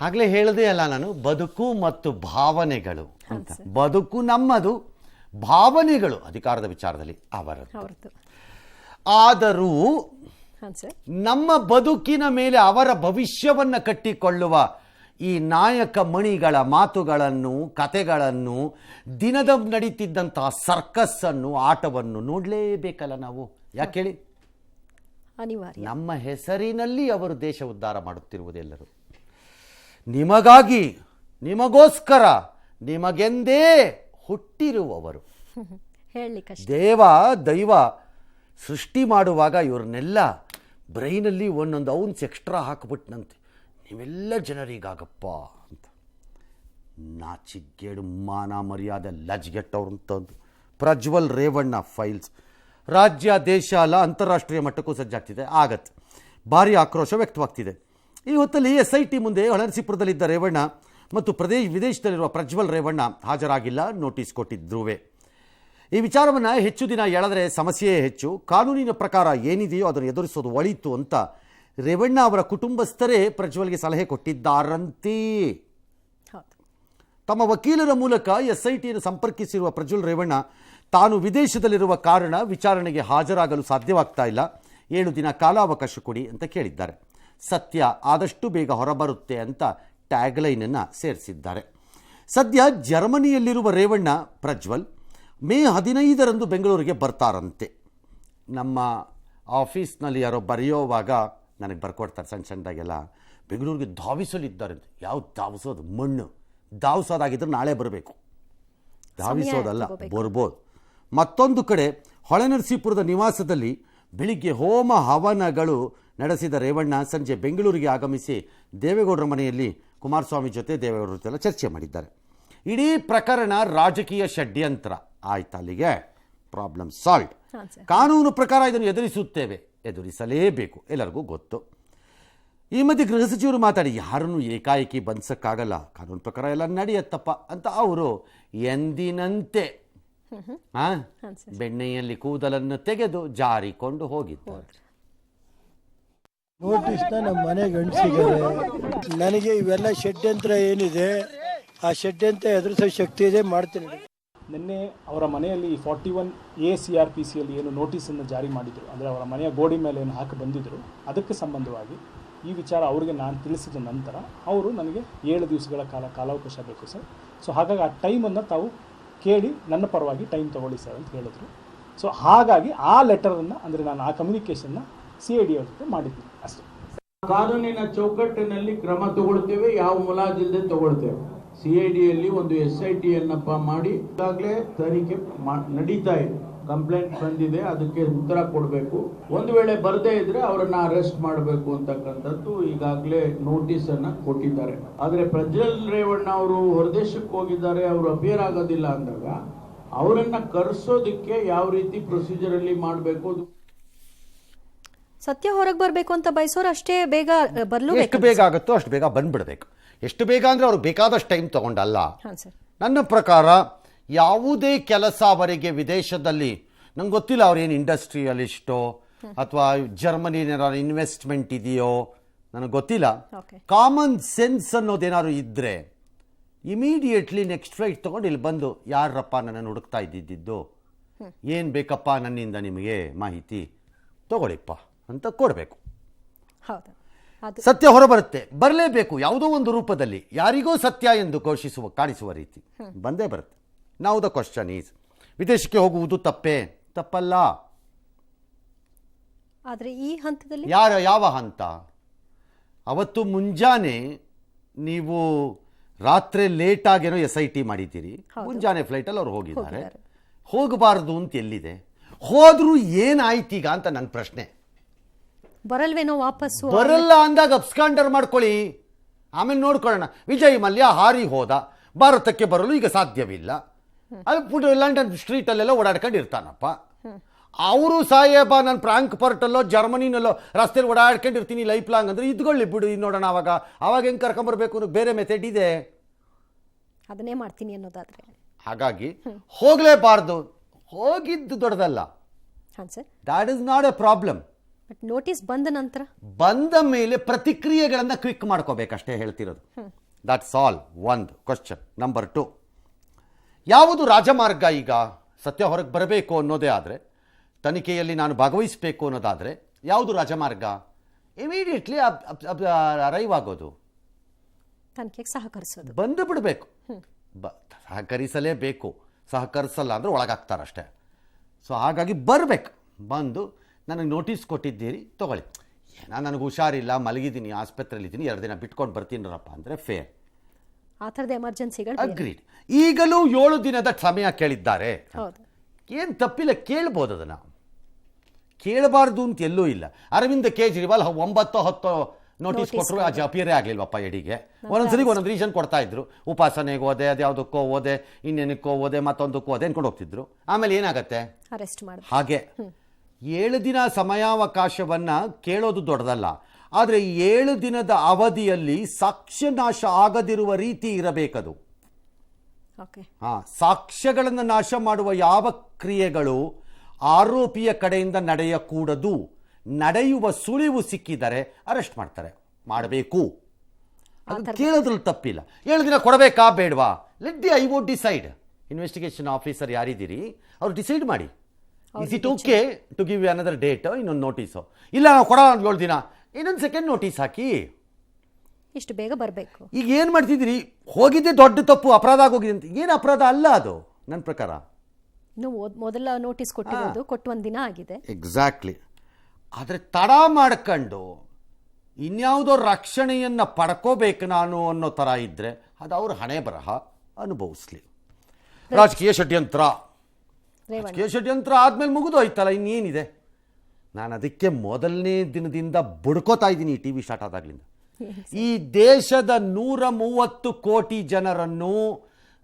ಆಗಲೇ ಹೇಳಿದೆ ಅಲ್ಲ ನಾನು, ಬದುಕು ಮತ್ತು ಭಾವನೆಗಳು ಅಂತ. ಬದುಕು ನಮ್ಮದು, ಭಾವನೆಗಳು ಅಧಿಕಾರದ ವಿಚಾರದಲ್ಲಿ ಅವರದ್ದು. ಆದರೂ ನಮ್ಮ ಬದುಕಿನ ಮೇಲೆ ಅವರ ಭವಿಷ್ಯವನ್ನು ಕಟ್ಟಿಕೊಳ್ಳುವ ಈ ನಾಯಕ ಮಣಿಗಳ ಮಾತುಗಳನ್ನು, ಕತೆಗಳನ್ನು, ದಿನದ ನಡೀತಿದ್ದಂತಹ ಸರ್ಕಸ್ಸನ್ನು, ಆಟವನ್ನು ನೋಡಲೇಬೇಕಲ್ಲ ನಾವು. ಯಾಕೆ ಹೇಳಿ? ಅನಿವಾರ್ಯ. ನಮ್ಮ ಹೆಸರಿನಲ್ಲಿ ಅವರು ದೇಶ ಉದ್ಧಾರ ಮಾಡುತ್ತಿರುವುದೆಲ್ಲರೂ ನಿಮಗಾಗಿ, ನಿಮಗೋಸ್ಕರ, ನಿಮಗೆಂದೇ ಹುಟ್ಟಿರುವವರು. ದೈವ ಸೃಷ್ಟಿ ಮಾಡುವಾಗ ಇವ್ರನ್ನೆಲ್ಲ ಬ್ರೈನಲ್ಲಿ ಒಂದೊಂದು ಔನ್ಸ್ ಎಕ್ಸ್ಟ್ರಾ ಹಾಕಿಬಿಟ್ನಂತೆ, ನೀವೆಲ್ಲ ಜನರಿಗಾಗಪ್ಪ ಅಂತ. ನಾಚಿಗೇಡು, ಮಾನ ಮರ್ಯಾದೆ ಲಜ್ಗೆಟ್ಟವ್ರು ಅಂತಂದು ಪ್ರಜ್ವಲ್ ರೇವಣ್ಣ ಫೈಲ್ಸ್ ರಾಜ್ಯ, ದೇಶ ಅಲ್ಲ ಅಂತಾರಾಷ್ಟ್ರೀಯ ಮಟ್ಟಕ್ಕೂ ಸಜ್ಜಾಗ್ತಿದೆ. ಆಗತ್ತೆ, ಭಾರಿ ಆಕ್ರೋಶ ವ್ಯಕ್ತವಾಗ್ತಿದೆ. ಈ ಹೊತ್ತಲ್ಲಿ SIT ಮುಂದೆ ಹೊಳನರಸೀಪುರದಲ್ಲಿದ್ದ ರೇವಣ್ಣ ಮತ್ತು ವಿದೇಶದಲ್ಲಿರುವ ಪ್ರಜ್ವಲ್ ರೇವಣ್ಣ ಹಾಜರಾಗಿಲ್ಲ, ನೋಟಿಸ್ ಕೊಟ್ಟಿದ್ರುವೆ. ಈ ವಿಚಾರವನ್ನು ಹೆಚ್ಚು ದಿನ ಎಳೆದರೆ ಸಮಸ್ಯೆಯೇ ಹೆಚ್ಚು, ಕಾನೂನಿನ ಪ್ರಕಾರ ಏನಿದೆಯೋ ಅದನ್ನು ಎದುರಿಸೋದು ಒಳಿತು ಅಂತ ರೇವಣ್ಣ ಅವರ ಕುಟುಂಬಸ್ಥರೇ ಪ್ರಜ್ವಲ್ಗೆ ಸಲಹೆ ಕೊಟ್ಟಿದ್ದಾರಂತೆ. ತಮ್ಮ ವಕೀಲರ ಮೂಲಕ SITಯನ್ನು ಸಂಪರ್ಕಿಸಿರುವ ಪ್ರಜ್ವಲ್ ರೇವಣ್ಣ ತಾನು ವಿದೇಶದಲ್ಲಿರುವ ಕಾರಣ ವಿಚಾರಣೆಗೆ ಹಾಜರಾಗಲು ಸಾಧ್ಯವಾಗ್ತಾ ಇಲ್ಲ, 7 ದಿನ ಕಾಲಾವಕಾಶ ಕೊಡಿ ಅಂತ ಕೇಳಿದ್ದಾರೆ. ಸತ್ಯ ಆದಷ್ಟು ಬೇಗ ಹೊರಬರುತ್ತೆ ಅಂತ ಟ್ಯಾಗ್ಲೈನನ್ನು ಸೇರಿಸಿದ್ದಾರೆ. ಸದ್ಯ ಜರ್ಮನಿಯಲ್ಲಿರುವ ರೇವಣ್ಣ ಪ್ರಜ್ವಲ್ ಮೇ 15ರಂದು ಬೆಂಗಳೂರಿಗೆ ಬರ್ತಾರಂತೆ. ನಮ್ಮ ಆಫೀಸ್ನಲ್ಲಿ ಯಾರೋ ಬರೆಯೋವಾಗ ನನಗೆ ಬರ್ಕೊಡ್ತಾರೆ ಸಣ್ಣ ಸಣ್ಣದಾಗೆಲ್ಲ, ಬೆಂಗಳೂರಿಗೆ ಧಾವಿಸಲಿದ್ದಾರಂತೆ. ಯಾವ ಧಾವಿಸೋದು? ಮಣ್ಣು ಧಾವಿಸೋದಾಗಿದ್ದರೆ ನಾಳೆ ಬರಬೇಕು, ಧಾವಿಸೋದಲ್ಲ, ಬರ್ಬೋದು. ಮತ್ತೊಂದು ಕಡೆ ಹೊಳೆನರಸೀಪುರದ ನಿವಾಸದಲ್ಲಿ ಬೆಳಿಗ್ಗೆ ಹೋಮ ಹವನಗಳು ನಡೆಸಿದ ರೇವಣ್ಣ ಸಂಜೆ ಬೆಂಗಳೂರಿಗೆ ಆಗಮಿಸಿ ದೇವೇಗೌಡರ ಮನೆಯಲ್ಲಿ ಕುಮಾರಸ್ವಾಮಿ ಜೊತೆ ದೇವೇಗೌಡರ ಜೊತೆ ಚರ್ಚೆ ಮಾಡಿದ್ದಾರೆ. ಇಡೀ ಪ್ರಕರಣ ರಾಜಕೀಯ ಷಡ್ಯಂತ್ರ ಆಯ್ತು. ಅಲ್ಲಿಗೆ ಪ್ರಾಬ್ಲಮ್ ಸಾಲ್ವ್. ಕಾನೂನು ಪ್ರಕಾರ ಇದನ್ನು ಎದುರಿಸುತ್ತೇವೆ, ಎದುರಿಸಲೇಬೇಕು, ಎಲ್ಲರಿಗೂ ಗೊತ್ತು. ಈ ಮಧ್ಯೆ ಗೃಹ ಸಚಿವರು ಮಾತಾಡಿ ಯಾರನ್ನು ಏಕಾಏಕಿ ಬಂಧಿಸಕ್ಕಾಗಲ್ಲ, ಕಾನೂನು ಪ್ರಕಾರ ಎಲ್ಲ ನಡೆಯತ್ತಪ್ಪ ಅಂತ ಅವರು ಎಂದಿನಂತೆ ಬೆಣ್ಣೆಯಲ್ಲಿ ಕೂದಲನ್ನು ತೆಗೆದು ಜಾರಿಕೊಂಡು ಹೋಗಿದ್ದಾರೆ. ನೋಟಿಸ್ನ ನಮ್ಮ ಮನೆಗೆ ಅಂಟಿಸಿದ್ದಾರೆ. ನನಗೆ ಇವೆಲ್ಲ ಷಡ್ಯಂತ್ರ ಏನಿದೆ ಆ ಷಡ್ಯಂತ್ರ ಎದುರಿಸೋ ಶಕ್ತಿ ಇದೆ, ಮಾಡ್ತೀನಿ. ನಿನ್ನೆ ಅವರ ಮನೆಯಲ್ಲಿ 41A CRPCಯಲ್ಲಿ ಏನು ನೋಟಿಸನ್ನು ಜಾರಿ ಮಾಡಿದರು, ಅಂದರೆ ಅವರ ಮನೆಯ ಗೋಡಿ ಮೇಲೆ ಏನು ಹಾಕಿ ಬಂದಿದ್ದರು, ಅದಕ್ಕೆ ಸಂಬಂಧವಾಗಿ ಈ ವಿಚಾರ ಅವರಿಗೆ ನಾನು ತಿಳಿಸಿದ ನಂತರ ಅವರು ನನಗೆ 7 ದಿವಸಗಳ ಕಾಲಾವಕಾಶ ಬೇಕು ಸರ್. ಸೊ ಹಾಗಾಗಿ ಆ ಟೈಮನ್ನು ತಾವು ಕೇಳಿ ನನ್ನ ಪರವಾಗಿ ಟೈಮ್ ತೊಗೊಳ್ಳಿ ಸರ್ ಅಂತ ಹೇಳಿದ್ರು. ಸೊ ಹಾಗಾಗಿ ಆ ಲೆಟರನ್ನು, ಅಂದರೆ ನಾನು ಆ ಕಮ್ಯುನಿಕೇಷನ್ನ CID ಅವ್ರ ಜೊತೆ ಮಾಡಿದ್ದೀನಿ ಅಷ್ಟೇ. ಕಾನೂನಿನ ಚೌಕಟ್ಟಿನಲ್ಲಿ ಕ್ರಮ ತಗೊಳ್ತೇವೆ, ಯಾವ ಮುಲಾಜಿಲ್ಲದೆ ತಗೊಳ್ತೇವೆ. CIDಯಲ್ಲಿ ಒಂದು SITಯನ್ನಪ್ಪ ಮಾಡಿ ಈಗಾಗಲೇ ತನಿಖೆ ನಡೀತಾ ಇದೆ, ಕಂಪ್ಲೇಂಟ್ ಬಂದಿದೆ, ಅದಕ್ಕೆ ಉತ್ತರ ಕೊಡಬೇಕು. ಒಂದು ವೇಳೆ ಬರದೇ ಇದ್ರೆ ಅವರನ್ನ ಅರೆಸ್ಟ್ ಮಾಡಬೇಕು ಅಂತಕ್ಕಂಥದ್ದು ಈಗಾಗಲೇ ನೋಟಿಸ್ ಅನ್ನ ಕೊಟ್ಟಿದ್ದಾರೆ. ಆದ್ರೆ ಪ್ರಜ್ವಲ್ ರೇವಣ್ಣ ಅವರು ಹೊರದೇಶಕ್ಕೆ ಹೋಗಿದ್ದಾರೆ, ಅವರು ಅಪಿಯರ್ ಆಗೋದಿಲ್ಲ ಅಂದಾಗ ಅವರನ್ನ ಕರೆಸೋದಕ್ಕೆ ಯಾವ ರೀತಿ ಪ್ರೊಸೀಜರ್ ಅಲ್ಲಿ ಮಾಡಬೇಕು, ಸತ್ಯ ಹೊರಗೆ ಬರಬೇಕು ಅಂತ ಬಯಸೋರು ಅಷ್ಟೇ ಬೇಗ ಬರಲು, ಎಷ್ಟು ಬೇಗ ಆಗುತ್ತೋ ಅಷ್ಟು ಬೇಗ ಬಂದ್ಬಿಡಬೇಕು. ಎಷ್ಟು ಬೇಗ ಅಂದರೆ ಅವ್ರು ಬೇಕಾದಷ್ಟು ಟೈಮ್ ತಗೊಂಡಲ್ಲ. ನನ್ನ ಪ್ರಕಾರ ಯಾವುದೇ ಕೆಲಸ ಅವರಿಗೆ ವಿದೇಶದಲ್ಲಿ, ನಂಗೆ ಗೊತ್ತಿಲ್ಲ ಅವ್ರೇನು ಇಂಡಸ್ಟ್ರಿಯಲಿಸ್ಟೋ ಅಥವಾ ಜರ್ಮನಿನ ಇನ್ವೆಸ್ಟ್ಮೆಂಟ್ ಇದೆಯೋ ನನಗೆ ಗೊತ್ತಿಲ್ಲ. ಕಾಮನ್ ಸೆನ್ಸ್ ಅನ್ನೋದೇನಾದ್ರು ಇದ್ದರೆ ಇಮಿಡಿಯೇಟ್ಲಿ ನೆಕ್ಸ್ಟ್ ಫ್ಲೈಟ್ ತೊಗೊಂಡು ಇಲ್ಲಿ ಬಂದು ಯಾರಪ್ಪ ನನ್ನನ್ನು ಹುಡುಕ್ತಾ ಇದ್ದಿದ್ದು, ಏನು ಬೇಕಪ್ಪ ನನ್ನಿಂದ ನಿಮಗೆ ಮಾಹಿತಿ ತಗೊಳ್ಳಿಪ್ಪ ಅಂತ ಕೊಡಬೇಕು. ಸತ್ಯ ಹೊರಬರುತ್ತೆ, ಬರಲೇಬೇಕು ಯಾವುದೋ ಒಂದು ರೂಪದಲ್ಲಿ, ಯಾರಿಗೋ ಸತ್ಯ ಎಂದು ಕಾಣಿಸುವ ರೀತಿ ಬಂದೇ ಬರುತ್ತೆ. ನಾವು ದ ಕ್ವಶನ್ ಈಸ್, ವಿದೇಶಕ್ಕೆ ಹೋಗುವುದು ತಪ್ಪಲ್ಲ. ಆದರೆ ಈ ಹಂತದಲ್ಲಿ ಯಾವ ಹಂತ? ಅವತ್ತು ಮುಂಜಾನೆ ನೀವು ರಾತ್ರಿ ಲೇಟಾಗೇನೋ SIT ಮಾಡಿದ್ದೀರಿ, ಮುಂಜಾನೆ ಫ್ಲೈಟಲ್ಲಿ ಅವ್ರು ಹೋಗಿದ್ದಾರೆ. ಹೋಗಬಾರದು ಅಂತ ಎಲ್ಲಿದೆ? ಹೋದ್ರೂ ಏನಾಯ್ತೀಗ ಅಂತ ನನ್ನ ಪ್ರಶ್ನೆ. ಬರಲ್ವೇನೋ ವಾಪಸ್ಸು? ಬರಲ್ಲ ಅಂದಾಗ ಅಬ್ಸ್ಕಾಂಡರ್ ಮಾಡ್ಕೊಳ್ಳಿ, ಆಮೇಲೆ ನೋಡ್ಕೊಳ್ಳೋಣ. ವಿಜಯ್ ಮಲ್ಯ ಹಾರಿ ಹೋದ, ಭಾರತಕ್ಕೆ ಬರಲು ಈಗ ಸಾಧ್ಯವಿಲ್ಲ, ಅಲ್ಲಿ ಲಂಡನ್ ಸ್ಟ್ರೀಟಲ್ಲೆಲ್ಲ ಓಡಾಡ್ಕೊಂಡು ಇರ್ತಾನಪ್ಪ. ಅವರು ಸಾಹೇಬ ನಾನು ಫ್ರಾಂಕ್ಫರ್ಟಲ್ಲೋ ಜರ್ಮನಿನಲ್ಲೋ ರಸ್ತೆಯಲ್ಲಿ ಓಡಾಡ್ಕೊಂಡಿರ್ತೀನಿ ಲೈಫ್ ಲಾಂಗ್ ಅಂದರೆ ಇದ್ಕೊಳ್ಳಿ ಬಿಡು, ನೋಡೋಣ ಅವಾಗ ಹೆಂಗೆ ಕರ್ಕೊಂಬರ್ಬೇಕು ಅನ್ನೋ ಬೇರೆ ಮೆಥಡ್ ಇದೆ, ಅದನ್ನೇ ಮಾಡ್ತೀನಿ ಅನ್ನೋದಾದ್ರೆ. ಹಾಗಾಗಿ ಹೋಗಲೇಬಾರ್ದು, ಹೋಗಿದ್ದು ದೊಡ್ಡದಲ್ಲ, that is not A problem. But notice ಬಂದ ನಂತರ ಬಂದ ಮೇಲೆ ಪ್ರತಿಕ್ರಿಯೆಗಳನ್ನು ಕ್ವಿಕ್ ಮಾಡ್ಕೋಬೇಕಷ್ಟೇ ಹೇಳ್ತಿರೋದು. That's all. ಒಂದು ಕ್ವಶನ್. ನಂಬರ್ 2, ಯಾವುದು ರಾಜಮಾರ್ಗ? ಈಗ ಸತ್ಯ ಹೊರಗೆ ಬರಬೇಕು ಅನ್ನೋದೇ ಆದರೆ, ತನಿಖೆಯಲ್ಲಿ ನಾನು ಭಾಗವಹಿಸಬೇಕು ಅನ್ನೋದಾದರೆ ಯಾವುದು ರಾಜಮಾರ್ಗ? ಇಮಿಡಿಯೇಟ್ಲಿ ಅರೈವ್ ಆಗೋದು, ತನಿಖೆಗೆ ಸಹಕರಿಸೋದು, ಬಂದು ಬಿಡಬೇಕು. ಸಹಕರಿಸಲೇಬೇಕು. ಸಹಕರಿಸಲ್ಲ ಅಂದರೆ ಒಳಗಾಗ್ತಾರಷ್ಟೇ. ಸೊ ಹಾಗಾಗಿ ಬರಬೇಕು. ಬಂದು ನನಗೆ ನೋಟಿಸ್ ಕೊಟ್ಟಿದ್ದೀರಿ, ತೊಗೊಳ್ಳಿ. ಏನೋ ನನಗೆ ಹುಷಾರಿಲ್ಲ, ಮಲಗಿದ್ದೀನಿ, ಆಸ್ಪತ್ರೆಯಲ್ಲಿದ್ದೀನಿ, 2 ದಿನ ಬಿಟ್ಕೊಂಡು ಬರ್ತೀನರಪ್ಪ ಅಂದರೆ ಫೇರ್. ಆ ಥರದ ಎಮರ್ಜೆನ್ಸಿಗಳು ಅಗ್ರೀಡ್. ಈಗಲೂ 7 ದಿನದ ಸಮಯ ಕೇಳಿದ್ದಾರೆ. ಹೌದು, ಏನು ತಪ್ಪಿಲ್ಲ, ಕೇಳ್ಬೋದು. ಅದನ್ನು ಕೇಳಬಾರ್ದು ಅಂತ ಎಲ್ಲೂ ಇಲ್ಲ. ಅರವಿಂದ್ ಕೇಜ್ರಿವಾಲ್ 9-10 ನೋಟಿಸ್ ಕೊಟ್ಟರು, ಅಪಿಯರೇ ಆಗಲಿಲ್ವಪ್ಪ ಎಡಿಗೆ. ಒಂದೊಂದ್ಸರಿಗೆ ಒಂದೊಂದು ರೀಸನ್ ಕೊಡ್ತಾ ಇದ್ರು. ಉಪಾಸನೆಗೆ ಹೋದೆ, ಅದ್ಯಾವುದಕ್ಕೋ ಹೋದೆ, ಇನ್ನೇನಕ್ಕೋ ಹೋದೆ, ಮತ್ತೊಂದಕ್ಕೂ ಹೋದೆ ಅನ್ಕೊಂಡು ಹೋಗ್ತಿದ್ರು. ಆಮೇಲೆ ಏನಾಗತ್ತೆ? ಅರೆಸ್ಟ್ ಮಾಡಿ. ಹಾಗೆ 7 ದಿನ ಸಮಯಾವಕಾಶವನ್ನು ಕೇಳೋದು ದೊಡ್ಡದಲ್ಲ, ಆದರೆ 7 ದಿನದ ಅವಧಿಯಲ್ಲಿ ಸಾಕ್ಷ್ಯನಾಶ ಆಗದಿರುವ ರೀತಿ ಇರಬೇಕದು. ಓಕೆ. ಸಾಕ್ಷ್ಯಗಳನ್ನು ನಾಶ ಮಾಡುವ ಯಾವ ಕ್ರಿಯೆಗಳು ಆರೋಪಿಯ ಕಡೆಯಿಂದ ನಡೆಯಕೂಡದು. ನಡೆಯುವ ಸುಳಿವು ಸಿಕ್ಕಿದರೆ ಅರೆಸ್ಟ್ ಮಾಡ್ತಾರೆ, ಮಾಡಬೇಕು. ಅದು ಕೇಳೋದ್ರಲ್ಲಿ ತಪ್ಪಿಲ್ಲ. 7 ದಿನ ಕೊಡಬೇಕಾ ಬೇಡವಾ? Let the I vote decide. Investigation officer ಯಾರಿದ್ದೀರಿ ಅವ್ರು ಡಿಸೈಡ್ ಮಾಡಿ. Is it okay to give another date? ಇನ್ನೊಂದು ನೋಟಿಸು. ಇಲ್ಲ ನಾವು ಕೊಡೋ 7 ದಿನ, ಇನ್ನೊಂದು ಸೆಕೆಂಡ್ ನೋಟಿಸ್ ಹಾಕಿ. ಇಷ್ಟು ಬೇಗ ಬರಬೇಕು. ಈಗ ಏನು ಮಾಡ್ತಿದ್ದೀರಿ? ಹೋಗಿದ್ದೆ ದೊಡ್ಡ ತಪ್ಪು, ಅಪರಾಧ ಆಗೋಗಿದೆ ಅಂತ. ಏನು ಅಪರಾಧ ಅಲ್ಲ ಅದು ನನ್ನ ಪ್ರಕಾರ. ಮೊದಲ ನೋಟಿಸ್ ಕೊಟ್ಟಿರೋದು ಕೊಟ್ಟು 1 ದಿನ ಆಗಿದೆ. ಎಕ್ಸಾಕ್ಟ್ಲಿ. ಆದರೆ ತಡ ಮಾಡ್ಕೊಂಡು ಇನ್ಯಾವುದೋ ರಕ್ಷಣೆಯನ್ನು ಪಡ್ಕೋಬೇಕು ನಾನು ಅನ್ನೋ ಥರ ಇದ್ದರೆ ಅದು ಅವ್ರ ಹಣೆ ಬರಹ, ಅನುಭವಿಸ್ಲಿ. ರಾಜಕೀಯ ಷಡ್ಯಂತ್ರ ಆದಮೇಲೆ ಮುಗಿದೋಯ್ತಲ್ಲ, ಇನ್ನೇನಿದೆ? ನಾನು ಅದಕ್ಕೆ ಮೊದಲನೇ ದಿನದಿಂದ ಬುಡ್ಕೋತಾ ಇದ್ದೀನಿ ಈ TV ಸ್ಟಾರ್ಟ್ ಆದಾಗಲಿಂದ. ಈ ದೇಶದ 130 ಕೋಟಿ ಜನರನ್ನು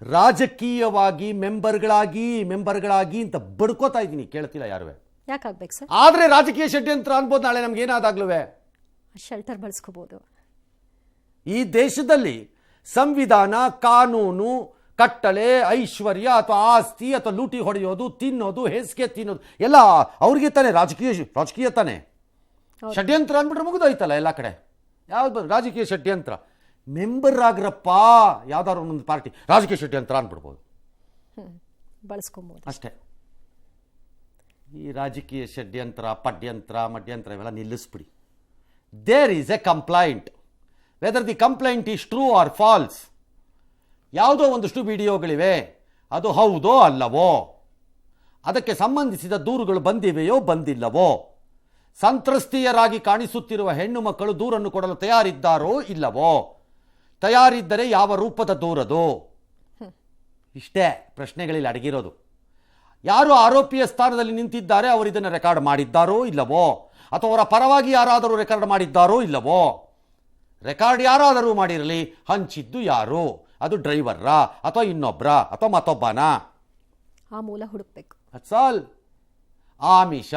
ರಾಜಕೀಯವಾಗಿ ಮೆಂಬರ್ಗಳಾಗಿ ಅಂತ ಬಡ್ಕೋತಾ ಇದ್ದೀನಿ. ಕೇಳ್ತಿಲ್ಲ ಯಾರುವೆ. ಯಾಕಾಗ್ಬೇಕು ಸರ್? ಆದರೆ ರಾಜಕೀಯ ಷಡ್ಯಂತ್ರ ಅನ್ಬೋದು. ನಾಳೆ ನಮ್ಗೆ ಏನಾದಾಗ್ಲೂ ಶೆಲ್ಟರ್ ಬಳಸ್ಕೋಬಹುದು. ಈ ದೇಶದಲ್ಲಿ ಸಂವಿಧಾನ, ಕಾನೂನು, ಕಟ್ಟಳೆ, ಐಶ್ವರ್ಯ ಅಥವಾ ಆಸ್ತಿ ಅಥವಾ ಲೂಟಿ ಹೊಡೆಯೋದು, ತಿನ್ನೋದು, ಹೇಸಿಗೆ ತಿನ್ನೋದು ಎಲ್ಲ ಅವ್ರಿಗೆ ತಾನೆ ರಾಜಕೀಯ ತಾನೆ. ಷಡ್ಯಂತ್ರ ಅಂದ್ಬಿಟ್ರೆ ಮುಗಿದೋಯ್ತಲ್ಲ ಎಲ್ಲ ಕಡೆ. ಯಾವ್ದು ರಾಜಕೀಯ ಷಡ್ಯಂತ್ರ? ಮೆಂಬರ್ ಆಗ್ರಪ್ಪ ಯಾವ್ದಾದ್ರು ಒಂದು ಪಾರ್ಟಿ, ರಾಜಕೀಯ ಷಡ್ಯಂತ್ರ ಅಂದ್ಬಿಡ್ಬೋದು, ಬಳಸ್ಕೊಬೋದು ಅಷ್ಟೇ. ಈ ರಾಜಕೀಯ ಷಡ್ಯಂತ್ರ, ಮಡ್ಯಂತ್ರ ಇವೆಲ್ಲ ನಿಲ್ಲಿಸ್ಬಿಡಿ. There is a complaint, whether the complaint is true or false. ಯಾವುದೋ ಒಂದಷ್ಟು ವಿಡಿಯೋಗಳಿವೆ, ಅದು ಹೌದೋ ಅಲ್ಲವೋ, ಅದಕ್ಕೆ ಸಂಬಂಧಿಸಿದ ದೂರುಗಳು ಬಂದಿವೆಯೋ ಬಂದಿಲ್ಲವೋ, ಸಂತ್ರಸ್ತೆಯರಾಗಿ ಕಾಣಿಸುತ್ತಿರುವ ಹೆಣ್ಣು ಮಕ್ಕಳು ದೂರನ್ನು ಕೊಡಲು ತಯಾರಿದ್ದಾರೋ ಇಲ್ಲವೋ, ತಯಾರಿದ್ದರೆ ಯಾವ ರೂಪದ ದೂರದು, ಇಷ್ಟೇ ಪ್ರಶ್ನೆಗಳಲ್ಲಿ ಅಡಗಿರೋದು. ಯಾರು ಆರೋಪಿಯ ಸ್ಥಾನದಲ್ಲಿ ನಿಂತಿದ್ದಾರೆ ಅವರು ಇದನ್ನು ರೆಕಾರ್ಡ್ ಮಾಡಿದ್ದಾರೋ ಇಲ್ಲವೋ, ಅಥವಾ ಅವರ ಪರವಾಗಿ ಯಾರಾದರೂ ರೆಕಾರ್ಡ್ ಮಾಡಿದ್ದಾರೋ ಇಲ್ಲವೋ. ರೆಕಾರ್ಡ್ ಯಾರಾದರೂ ಮಾಡಿರಲಿ, ಹಂಚಿದ್ದು ಯಾರು? ಅದು ಡ್ರೈವರ್ರಾ ಅಥವಾ ಇನ್ನೊಬ್ರ ಅಥವಾ ಮತ್ತೊಬ್ಬನ? ಆ ಮೂಲ ಹುಡುಕ್ಬೇಕು. That's all. ಆಮಿಷ,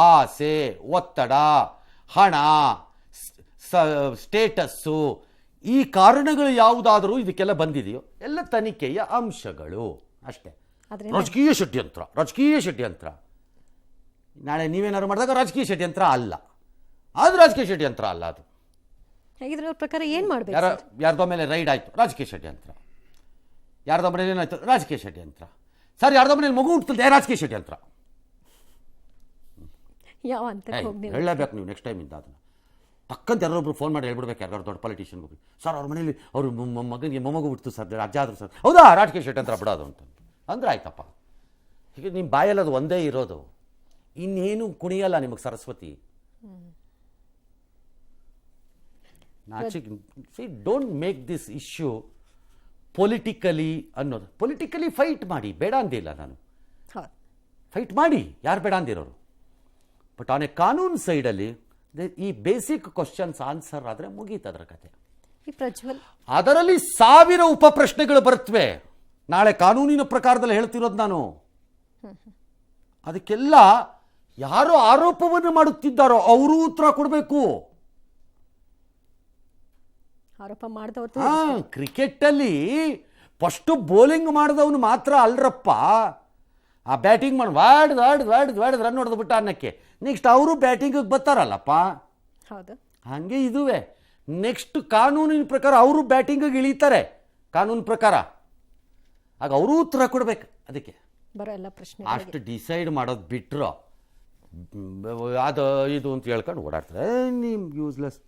ಆಸೆ, ಒತ್ತಡ, ಹಣ, ಸ್ಟೇಟಸ್ಸು, ಈ ಕಾರಣಗಳು ಯಾವುದಾದರೂ ಇದಕ್ಕೆಲ್ಲ ಬಂದಿದೆಯೋ ಎಲ್ಲ ತನಿಖೆಯ ಅಂಶಗಳು ಅಷ್ಟೇ. ರಾಜಕೀಯ ಷಡ್ಯಂತ್ರ ನಾಳೆ ನೀವೇನಾದ್ರು ಮಾಡಿದಾಗ ರಾಜಕೀಯ ಷಡ್ಯಂತ್ರ ಅಲ್ಲ, ಅದು ರಾಜಕೀಯ ಷಡ್ಯಂತ್ರ ಅಲ್ಲ. ಅದು ಹಾಗಿದ್ರೆ ಅವ್ರ ಪ್ರಕಾರ ಏನು ಮಾಡಬೇಕು? ಯಾರ್ದೋ ಮೇಲೆ ರೈಡ್ ಆಯಿತು, ರಾಜಕೀಯ ಷಡ್ಯಂತ್ರ. ಯಾರ್ದೋ ಮನೇಲಿ ಏನಾಯ್ತು, ರಾಜಕೀಯ ಷಡ್ಯಂತ್ರ. ಸರ್ ಯಾರ್ದೋ ಮನೇಲಿ ಮಗು ಹುಟ್ಟುತ್ತದೆ, ರಾಜಕೀಯ ಷಡ್ಯಂತ್ರ. ಯಾವ ಅಂತ ಹೇಳಲೇಬೇಕು ನೀವು ನೆಕ್ಸ್ಟ್ ಟೈಮಿಂದ. ಅದನ್ನು ಪಕ್ಕಂತ ಯಾರೊಬ್ರು ಫೋನ್ ಮಾಡಿ ಹೇಳ್ಬಿಡ್ಬೇಕು, ಯಾರು ದೊಡ್ಡ ಪೊಲಿಟಿಷಿಯನ್ಗೆ ಹೋಗಿ, ಸರ್ ಅವ್ರ ಮನೇಲಿ ಅವರು ಮಗನಿಗೆ ಮೊಮ್ಮಗು ಬಿಡ್ತು ಸರ್, ಅಜ್ಜ ಆದರು ಸರ್, ಹೌದಾ ರಾಜಕೀಯ ಷಡ್ಯಂತ್ರ ಬಿಡೋದು ಅಂತ ಅಂದ್ರೆ ಆಯ್ತಪ್ಪ. ಹೀಗೆ ನಿಮ್ಮ ಬಾಯಲ್ಲಿ ಅದು ಒಂದೇ ಇರೋದು, ಇನ್ನೇನು ಕುಣಿಯಲ್ಲ ನಿಮಗೆ Saraswati. Don't make this issue politically ಅನ್ನೋದು. ಪೊಲಿಟಿಕಲಿ ಫೈಟ್ ಮಾಡಿ, ಬೇಡ ಅಂದಿಲ್ಲ ನಾನು, ಫೈಟ್ ಮಾಡಿ, ಯಾರು ಬೇಡ ಅಂದಿರೋರು. ಬಟ್ ಆನ್ ಎ ಕಾನೂನು ಸೈಡಲ್ಲಿ ಈ ಬೇಸಿಕ್ ಕ್ವಶನ್ಸ್ ಆನ್ಸರ್ ಆದರೆ ಮುಗೀತು ಅದರ ಕತೆ. ಅದರಲ್ಲಿ 1000 ಉಪ ಪ್ರಶ್ನೆಗಳು ಬರುತ್ತವೆ. ನಾಳೆ ಕಾನೂನಿನ ಪ್ರಕಾರದಲ್ಲಿ ಹೇಳ್ತಿರೋದು ನಾನು. ಅದಕ್ಕೆಲ್ಲ ಯಾರು ಆರೋಪವನ್ನು ಮಾಡುತ್ತಿದ್ದಾರೋ ಅವರು ಉತ್ತರ ಕೊಡಬೇಕು. ಕ್ರಿಕೆಟ್ ಅಲ್ಲಿ ಫಸ್ಟ್ ಬೌಲಿಂಗ್ ಮಾಡಿದವನು ಮಾತ್ರ ಅಲ್ರಪ್ಪ, ಆ ಬ್ಯಾಟಿಂಗ್ ಮಾಡಿ ವಾಡ್ದು ರನ್ ಹೊಡೆದು ಬಿಟ್ಟ ಅನ್ನಕ್ಕೆ ನೆಕ್ಸ್ಟ್ ಅವರು ಬ್ಯಾಟಿಂಗಿಗೆ ಬರ್ತಾರಲ್ಲಪ್ಪ. ಹೌದು. ಹಾಗೆ ಇದುವೆ ನೆಕ್ಸ್ಟ್ ಕಾನೂನಿನ ಪ್ರಕಾರ ಅವರು ಬ್ಯಾಟಿಂಗಿಗೆ ಇಳಿತಾರೆ ಕಾನೂನು ಪ್ರಕಾರ. ಆಗ ಅವರೂ ಉತ್ತರ ಕೊಡ್ಬೇಕು ಅದಕ್ಕೆ. ಬರೋ ಎಲ್ಲ ಪ್ರಶ್ನೆ ಅಷ್ಟು ಡಿಸೈಡ್ ಮಾಡೋದು ಬಿಟ್ಟರು ಅದು ಇದು ಅಂತ ಹೇಳ್ಕೊಂಡು ಓಡಾಡ್ತಾರೆ. ನಿಮ್ಗೆ ಯೂಸ್ಲೆಸ್.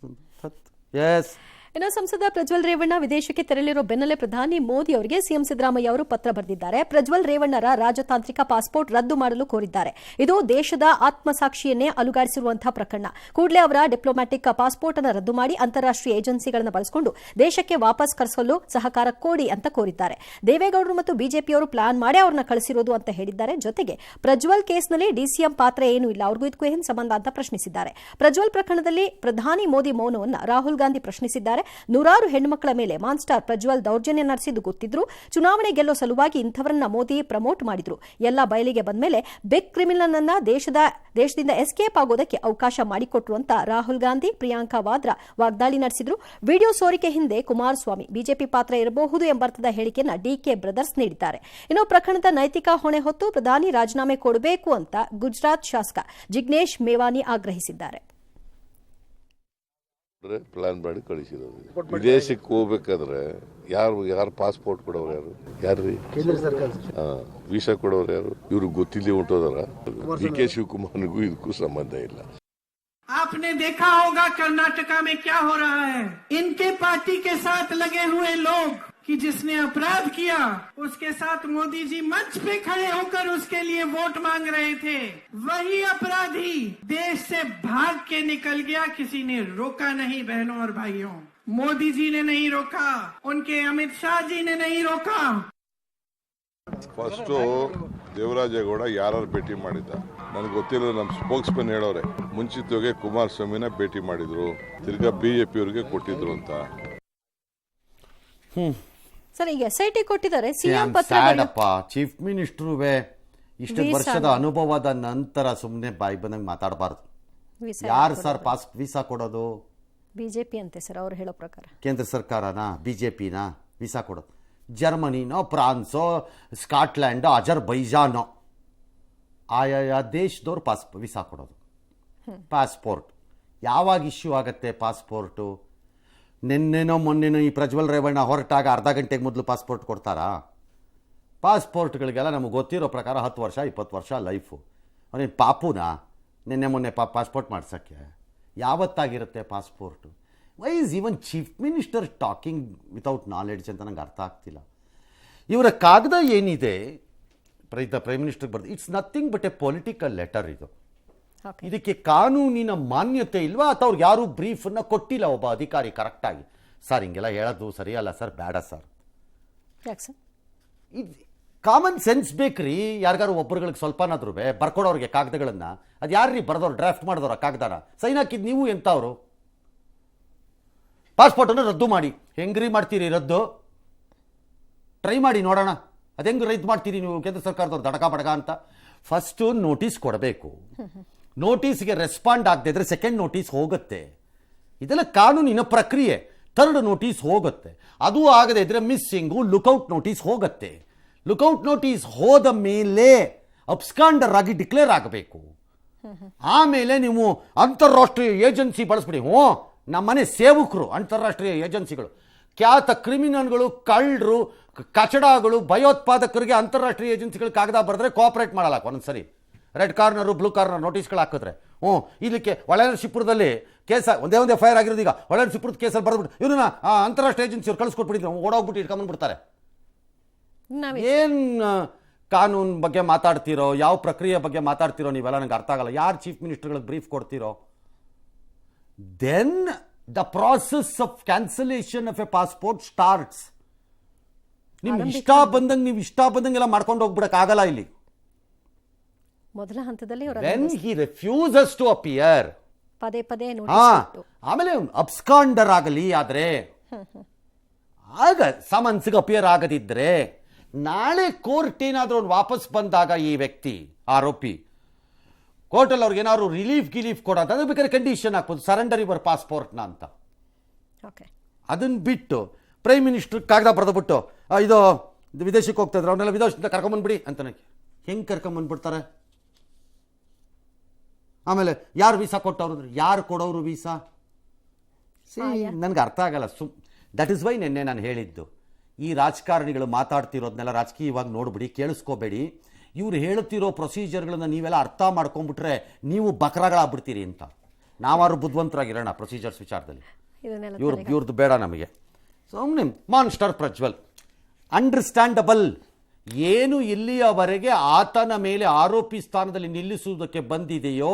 ಎಸ್. ಇನ್ನು ಸಂಸದ ಪ್ರಜ್ವಲ್ ರೇವಣ್ಣ ವಿದೇಶಕ್ಕೆ ತೆರಳಿರೋ ಬೆನ್ನಲ್ಲೇ ಪ್ರಧಾನಿ ಮೋದಿ ಅವರಿಗೆ ಸಿಎಂ ಸಿದ್ದರಾಮಯ್ಯ ಅವರು ಪತ್ರ ಬರೆದಿದ್ದಾರೆ. ಪ್ರಜ್ವಲ್ ರೇವಣ್ಣರ ರಾಜತಾಂತ್ರಿಕ ಪಾಸ್ಪೋರ್ಟ್ ರದ್ದು ಮಾಡಲು ಕೋರಿದ್ದಾರೆ. ಇದು ದೇಶದ ಆತ್ಮಸಾಕ್ಷಿಯನ್ನೇ ಅಲುಗಾಡಿಸಿರುವಂತಹ ಪ್ರಕರಣ. ಕೂಡಲೇ ಅವರ ಡಿಪ್ಲೊಮ್ಯಾಟಿಕ್ ಪಾಸ್ಪೋರ್ಟ್ ಅನ್ನು ರದ್ದು ಮಾಡಿ ಅಂತಾರಾಷ್ಟ್ರೀಯ ಏಜೆನ್ಸಿಗಳನ್ನು ಬಳಸಿಕೊಂಡು ದೇಶಕ್ಕೆ ವಾಪಸ್ ಕರೆಸಲು ಸಹಕಾರ ಕೊಡಿ ಅಂತ ಕೋರಿದ್ದಾರೆ. ದೇವೇಗೌಡರು ಮತ್ತು ಬಿಜೆಪಿಯವರು ಪ್ಲಾನ್ ಮಾಡಿ ಅವ್ರನ್ನ ಕಳಿಸಿರೋದು ಅಂತ ಹೇಳಿದ್ದಾರೆ. ಜೊತೆಗೆ ಪ್ರಜ್ವಲ್ ಕೇಸ್ನಲ್ಲಿ ಡಿಸಿಎಂ ಪಾತ್ರ ಏನೂ ಇಲ್ಲ, ಅವ್ರಿಗೂ ಇದಕ್ಕೂ ಏನು ಸಂಬಂಧ ಅಂತ ಪ್ರಶ್ನಿಸಿದ್ದಾರೆ. ಪ್ರಜ್ವಲ್ ಪ್ರಕರಣದಲ್ಲಿ ಪ್ರಧಾನಿ ಮೋದಿ ಮೌನವನ್ನು ರಾಹುಲ್ ಗಾಂಧಿ ಪ್ರಶ್ನಿಸಿದ್ದಾರೆ. ನೂರಾರು ಹೆಣ್ಣುಮಕ್ಕಳ ಮೇಲೆ ಮಾನ್ಸ್ಟಾರ್ ಪ್ರಜ್ವಲ್ ದೌರ್ಜನ್ಯ ನಡೆಸಿದ್ದು ಗೊತ್ತಿದ್ರು ಚುನಾವಣೆ ಗೆಲ್ಲೋ ಸಲುವಾಗಿ ಇಂಥವರನ್ನ ಮೋದಿ ಪ್ರಮೋಟ್ ಮಾಡಿದ್ರು. ಎಲ್ಲ ಬಯಲಿಗೆ ಬಂದ್ಮೇಲೆ ಬಿಗ್ ಕ್ರಿಮಿನಲ್ ಅನ್ನ ದೇಶದಿಂದ ಎಸ್ಕೇಪ್ ಆಗೋದಕ್ಕೆ ಅವಕಾಶ ಮಾಡಿಕೊಟ್ರು ಅಂತ ರಾಹುಲ್ ಗಾಂಧಿ ಪ್ರಿಯಾಂಕಾ ವಾದ್ರಾ ವಾಗ್ದಾಳಿ ನಡೆಸಿದ್ರು. ವಿಡಿಯೋ ಸೋರಿಕೆ ಹಿಂದೆ ಕುಮಾರಸ್ವಾಮಿ ಬಿಜೆಪಿ ಪಾತ್ರ ಇರಬಹುದು ಎಂಬರ್ಥದ ಹೇಳಿಕೆಯನ್ನ ಡಿಕೆ ಬ್ರದರ್ಸ್ ನೀಡಿದ್ದಾರೆ. ಇನ್ನು ಪ್ರಕರಣದ ನೈತಿಕ ಹೊಣೆ ಹೊತ್ತು ಪ್ರಧಾನಿ ರಾಜೀನಾಮೆ ಕೊಡಬೇಕು ಅಂತ ಗುಜರಾತ್ ಶಾಸಕ ಜಿಗ್ನೇಶ್ ಮೇವಾನಿ ಆಗ್ರಹಿಸಿದ್ದಾರೆ. ಪ್ಲಾನ್ ಮಾಡಿ ಕಳಿಸಿರೋದು. ವಿದೇಶಕ್ಕೆ ಹೋಗ್ಬೇಕಾದ್ರೆ ಯಾರು ಪಾಸ್ಪೋರ್ಟ್ ಕೊಡೋರು ಯಾರ್ರಿ? ಕೇಂದ್ರ ಸರ್ಕಾರ. ವೀಸಾ ಕೊಡೋರು ಯಾರು? ಇವ್ರಿಗೆ ಗೊತ್ತಿಲ್ಲದೆ ಹೊಂಟೋದಾರ. ಡಿ.ಕೆ. ಶಿವಕುಮಾರ್ಗೂ ಇದಕ್ಕೂ ಸಂಬಂಧ ಇಲ್ಲ. आपने देखा होगा कर्नाटका में क्या हो रहा है. इनके पार्टी के साथ लगे हुए लोग कि जिसने अपराध किया उसके साथ मोदी जी मंच पे खड़े होकर उसके लिए वोट मांग रहे थे. वही अपराधी देश से भाग के निकल गया. किसी ने रोका नहीं बहनों और भाइयों. मोदी जी ने नहीं रोका, उनके अमित शाह जी ने नहीं रोका. ಫಸ್ಟ್ ದೇವರಾಜೇಗೌಡ ಯಾರು ಭೇಟಿ ಮಾಡಿದ್ದ ನನಗೆ ಗೊತ್ತಿಲ್ಲ. ನಮ್ಮ ಸ್ಪೋಕ್ಸ್ ಮ್ಯಾನ್ ಹೇಳೋರೆ ಮುಂಚಿತವಾಗಿ ಕುಮಾರಸ್ವಾಮಿನ ಭೇಟಿ ಮಾಡಿದ್ರು, ತಿರ್ಗಾ ಬಿಜೆಪಿ ಅವರಿಗೆ ಕೊಟ್ಟಿದ್ರು ಅಂತ. ಸರ್ ಈಗ SIT ಕೊಟ್ಟಿದ್ದಾರೆ. ಸಿಎಂ ಪತ್ರ ಚೀಫ್ ಮಿನಿಸ್ಟ್ರುವೆ ಇಷ್ಟು ವರ್ಷದ ಅನುಭವದ ನಂತರ ಸುಮ್ಮನೆ ಬಾಯಿ ಬಂದಂಗೆ ಮಾತಾಡಬಾರ್ದು. ಯಾರು ಸರ್ ವೀಸಾ ಕೊಡೋದು? ಬಿಜೆಪಿ ಅಂತೆ ಸರ್ ಅವ್ರು ಹೇಳೋ ಪ್ರಕಾರ. ಕೇಂದ್ರ ಸರ್ಕಾರನಾ ಬಿಜೆಪಿನ ವೀಸಾ ಕೊಡೋದು? ಜರ್ಮನಿನೋ ಫ್ರಾನ್ಸೋ ಸ್ಕಾಟ್ಲ್ಯಾಂಡೋ ಅಜರ್ಬೈಜಾನೋ ಆಯಾ ದೇಶದವ್ರು ವೀಸಾ ಕೊಡೋದು. ಪಾಸ್ಪೋರ್ಟ್ ಯಾವಾಗ ಇಶ್ಯೂ ಆಗುತ್ತೆ ಪಾಸ್ಪೋರ್ಟು? ನಿನ್ನೆನೋ ಮೊನ್ನೆನೋ ಈ ಪ್ರಜ್ವಲ್ ರೇವಣ್ಣ ಹೊರಟಾಗ ಅರ್ಧ ಗಂಟೆಗೆ ಮೊದಲು ಪಾಸ್ಪೋರ್ಟ್ ಕೊಡ್ತಾರಾ? ಪಾಸ್ಪೋರ್ಟ್ಗಳಿಗೆಲ್ಲ ನಮಗೆ ಗೊತ್ತಿರೋ ಪ್ರಕಾರ 10 ವರ್ಷ 20 ವರ್ಷ ಲೈಫು. ಅವನೇನು ಪಾಪುನಾ ನಿನ್ನೆ ಮೊನ್ನೆ ಪಾಸ್ಪೋರ್ಟ್ ಮಾಡ್ಸೋಕ್ಕೆ? ಯಾವತ್ತಾಗಿರುತ್ತೆ passport? Why is even chief minister talking without knowledge ಅಂತ ನಂಗೆ ಅರ್ಥ ಆಗ್ತಿಲ್ಲ. ಇವರ ಕಾಗದ ಏನಿದೆ ಪ್ರೈಮ್ ಮಿನಿಸ್ಟರ್ಗೆ ಬರ್ದು, it's nothing but A political letter. ಇದು ಇದಕ್ಕೆ ಕಾನೂನಿನ ಮಾನ್ಯತೆ ಇಲ್ವಾ ಅಥವಾ ಅವ್ರಿಗೆ ಯಾರೂ ಬ್ರೀಫನ್ನು ಕೊಟ್ಟಿಲ್ಲ ಒಬ್ಬ ಅಧಿಕಾರಿ ಕರೆಕ್ಟಾಗಿ? ಸರ್ ಹಿಂಗೆಲ್ಲ ಹೇಳೋದು ಸರಿಯಲ್ಲ ಸರ್, ಬೇಡ ಸರ್. ಇದು ಕಾಮನ್ ಸೆನ್ಸ್ ಬೇಕ್ರಿ. ಯಾರಿಗಾರು ಒಬ್ಬರುಗಳಿಗೆ ಸ್ವಲ್ಪನಾದ್ರೂ ಬರ್ಕೊಡೋರಿಗೆ ಕಾಗದಗಳನ್ನು. ಅದು ಯಾರ್ರೀ ಬರೆದವ್ರು? ಡ್ರಾಫ್ಟ್ ಮಾಡಿದವ್ರ ಕಾಗದಾನ ಸೈನ್ ಹಾಕಿದ್ದು ನೀವು ಎಂಥವ್ರು? ಪಾಸ್ಪೋರ್ಟನ್ನು ರದ್ದು ಮಾಡಿ. ಹೆಂಗ್ರಿ ಮಾಡ್ತೀರಿ ರದ್ದು? ಟ್ರೈ ಮಾಡಿ ನೋಡೋಣ. ಅದು ಹೆಂಗೆ ರದ್ದು ಮಾಡ್ತೀರಿ ನೀವು ಕೇಂದ್ರ ಸರ್ಕಾರದವ್ರು ದಡಕ ಬಡಗ ಅಂತ? ಫಸ್ಟು ನೋಟಿಸ್ ಕೊಡಬೇಕು. ನೋಟಿಸ್ಗೆ ರೆಸ್ಪಾಂಡ್ ಆಗದೆ ಇದ್ರೆ ಸೆಕೆಂಡ್ ನೋಟಿಸ್ ಹೋಗುತ್ತೆ. ಇದೆಲ್ಲ ಕಾನೂನಿನ ಪ್ರಕ್ರಿಯೆ. ಥರ್ಡ್ ನೋಟಿಸ್ ಹೋಗುತ್ತೆ. ಅದು ಆಗದೆ ಇದ್ರೆ ಮಿಸ್ಸಿಂಗು ಲುಕೌಟ್ ನೋಟಿಸ್ ಹೋಗುತ್ತೆ. ಲುಕೌಟ್ ನೋಟಿಸ್ ಹೋದ ಮೇಲೆ ಅಬ್ಸ್ಕಾಂಡರ್ ಆಗಿ ಡಿಕ್ಲೇರ್ ಆಗಬೇಕು. ಆಮೇಲೆ ನೀವು ಅಂತಾರಾಷ್ಟ್ರೀಯ ಏಜೆನ್ಸಿ ಬಳಸ್ಬಿಡಿ. ನಮ್ಮನೆ ಸೇವಕರು ಅಂತಾರಾಷ್ಟ್ರೀಯ ಏಜೆನ್ಸಿಗಳು, ಖ್ಯಾತ ಕ್ರಿಮಿನಲ್ಗಳು, ಕಳ್ಳರು, ಕಚಡಗಳು, ಭಯೋತ್ಪಾದಕರಿಗೆ ಅಂತಾರಾಷ್ಟ್ರೀಯ ಏಜೆನ್ಸಿಗಳು ಕಾಗದ ಬರೆದ್ರೆ ಕೋಆಪರೇಟ್ ಮಾಡಲ್ಲ. ಒಂದೊಂದ್ಸರಿ ರೆಡ್ ಕಾರ್ನರು ಬ್ಲೂ ಕಾರ್ನರ್ ನೋಟಿಸ್ಗಳು ಹಾಕಿದ್ರೆ ಇದಕ್ಕೆ ಒಳನರಸೀಪುರದಲ್ಲಿ ಕೇಸ ಒಂದೇ ಫೈರ್ ಆಗಿರೋದು. ಈಗ ಒಳನರಸೀಪುರದ ಕೇಸಲ್ಲಿ ಬರೆದ್ಬಿಟ್ಟು ಇವ್ರನ್ನ ಅಂತಾರಾಷ್ಟ್ರೀಯ ಏಜೆನ್ಸಿಯವ್ರು ಕಳಿಸ್ಕೊಟ್ಬಿಟ್ಟಿದ್ರು, ಓಡೋಗ್ಬಿಟ್ಟು ಇಟ್ಕೊಂಡ್ಬಿಡ್ತಾರೆ. ಏನು ಕಾನೂನು ಬಗ್ಗೆ ಮಾತಾಡ್ತಿರೋ, ಯಾವ ಪ್ರಕ್ರಿಯೆ ಬಗ್ಗೆ ಮಾತಾಡ್ತಿರೋ ನೀವೆಲ್ಲ ನನಗೆ ಅರ್ಥ ಆಗಲ್ಲ. ಯಾರು ಚೀಫ್ ಮಿನಿಸ್ಟರ್ಗಳಿಗೆ ಬ್ರೀಫ್ ಕೊಡ್ತಿರೋ? Then the process of cancellation of a passport starts. ನಿಮ್ಗೆ ಇಷ್ಟ ಬಂದಂಗೆಲ್ಲ ಮಾಡ್ಕೊಂಡು ಹೋಗ್ಬಿಡಕ್ಕಾಗಲ್ಲ ಇಲ್ಲಿ. ಮೊದಲ ಹಂತದಲ್ಲಿ when he refuses to appear, ಪದೇ ಪದೇ ಆಮೇಲೆ ಅಬ್ಸ್ಕಾಂಡರ್ ಆಗಲಿ ಆದ್ರೆ ಆಗ ಸಮನ್ಸ್ಗೆ ಅಪಿಯರ್ ಆಗದಿದ್ರೆ ನಾಳೆ ಕೋರ್ಟ್ ಏನಾದರೂ ವಾಪಸ್ ಬಂದಾಗ ಈ ವ್ಯಕ್ತಿ ಆರೋಪಿ ಕೋರ್ಟಲ್ಲಿ ಅವ್ರಿಗೆ ಏನಾದ್ರು ರಿಲೀಫ್ ಕೊಡೋದು, ಅದು ಬೇಕಾದ್ರೆ ಕಂಡೀಷನ್ ಹಾಕ್ಬೋದು, ಸರೆಂಡರ್ ಯುವರ್ ಪಾಸ್ಪೋರ್ಟ್ನ ಅಂತ. ಅದನ್ನು ಬಿಟ್ಟು ಪ್ರೈಮ್ ಮಿನಿಸ್ಟರ್ ಕಾಗದ ಬರೆದ್ಬಿಟ್ಟು ಇದು ವಿದೇಶಕ್ಕೆ ಹೋಗ್ತಾ ಇದ್ರು ಅವನ್ನೆಲ್ಲ ವಿದೇಶದಿಂದ ಕರ್ಕೊಂಬಂದ್ಬಿಡಿ ಅಂತ ಹೆಂಗೆ ಕರ್ಕೊಂಬಂದ್ಬಿಡ್ತಾರೆ? ಆಮೇಲೆ ಯಾರು ವೀಸಾ ಕೊಟ್ಟವ್ರು ಅಂದ್ರೆ ಯಾರು ಕೊಡೋರು ವೀಸಾ? ನನಗೆ ಅರ್ಥ ಆಗಲ್ಲ. ದಟ್ ಇಸ್ ವೈ ನಿನ್ನೆ ನಾನು ಹೇಳಿದ್ದು, ಈ ರಾಜಕಾರಣಿಗಳು ಮಾತಾಡ್ತಿರೋದನ್ನೆಲ್ಲ ರಾಜಕೀಯವಾಗಿ ನೋಡ್ಬಿಡಿ, ಕೇಳಿಸ್ಕೋಬೇಡಿ. ಇವ್ರು ಹೇಳುತ್ತಿರೋ ಪ್ರೊಸೀಜರ್ಗಳನ್ನ ನೀವೆಲ್ಲ ಅರ್ಥ ಮಾಡ್ಕೊಂಡ್ಬಿಟ್ರೆ ನೀವು ಬಕ್ರಾಗಳಾಗ್ಬಿಡ್ತೀರಿ ಅಂತ. ನಾವಾರು ಬುದ್ಧಿವಂತರಾಗಿರೋಣ ಪ್ರೊಸೀಜರ್ಸ್ ವಿಚಾರದಲ್ಲಿ. ಇವ್ರದ್ದು ಬೇಡ ನಮಗೆ. ಸುಮ್ಮನೆ ಮಾನ್ಸ್ಟರ್ ಪ್ರಜ್ವಲ್ ಅಂಡರ್ಸ್ಟ್ಯಾಂಡಬಲ್. ಏನು ಇಲ್ಲಿಯವರೆಗೆ ಆತನ ಮೇಲೆ ಆರೋಪಿ ಸ್ಥಾನದಲ್ಲಿ ನಿಲ್ಲಿಸುವುದಕ್ಕೆ ಬಂದಿದೆಯೋ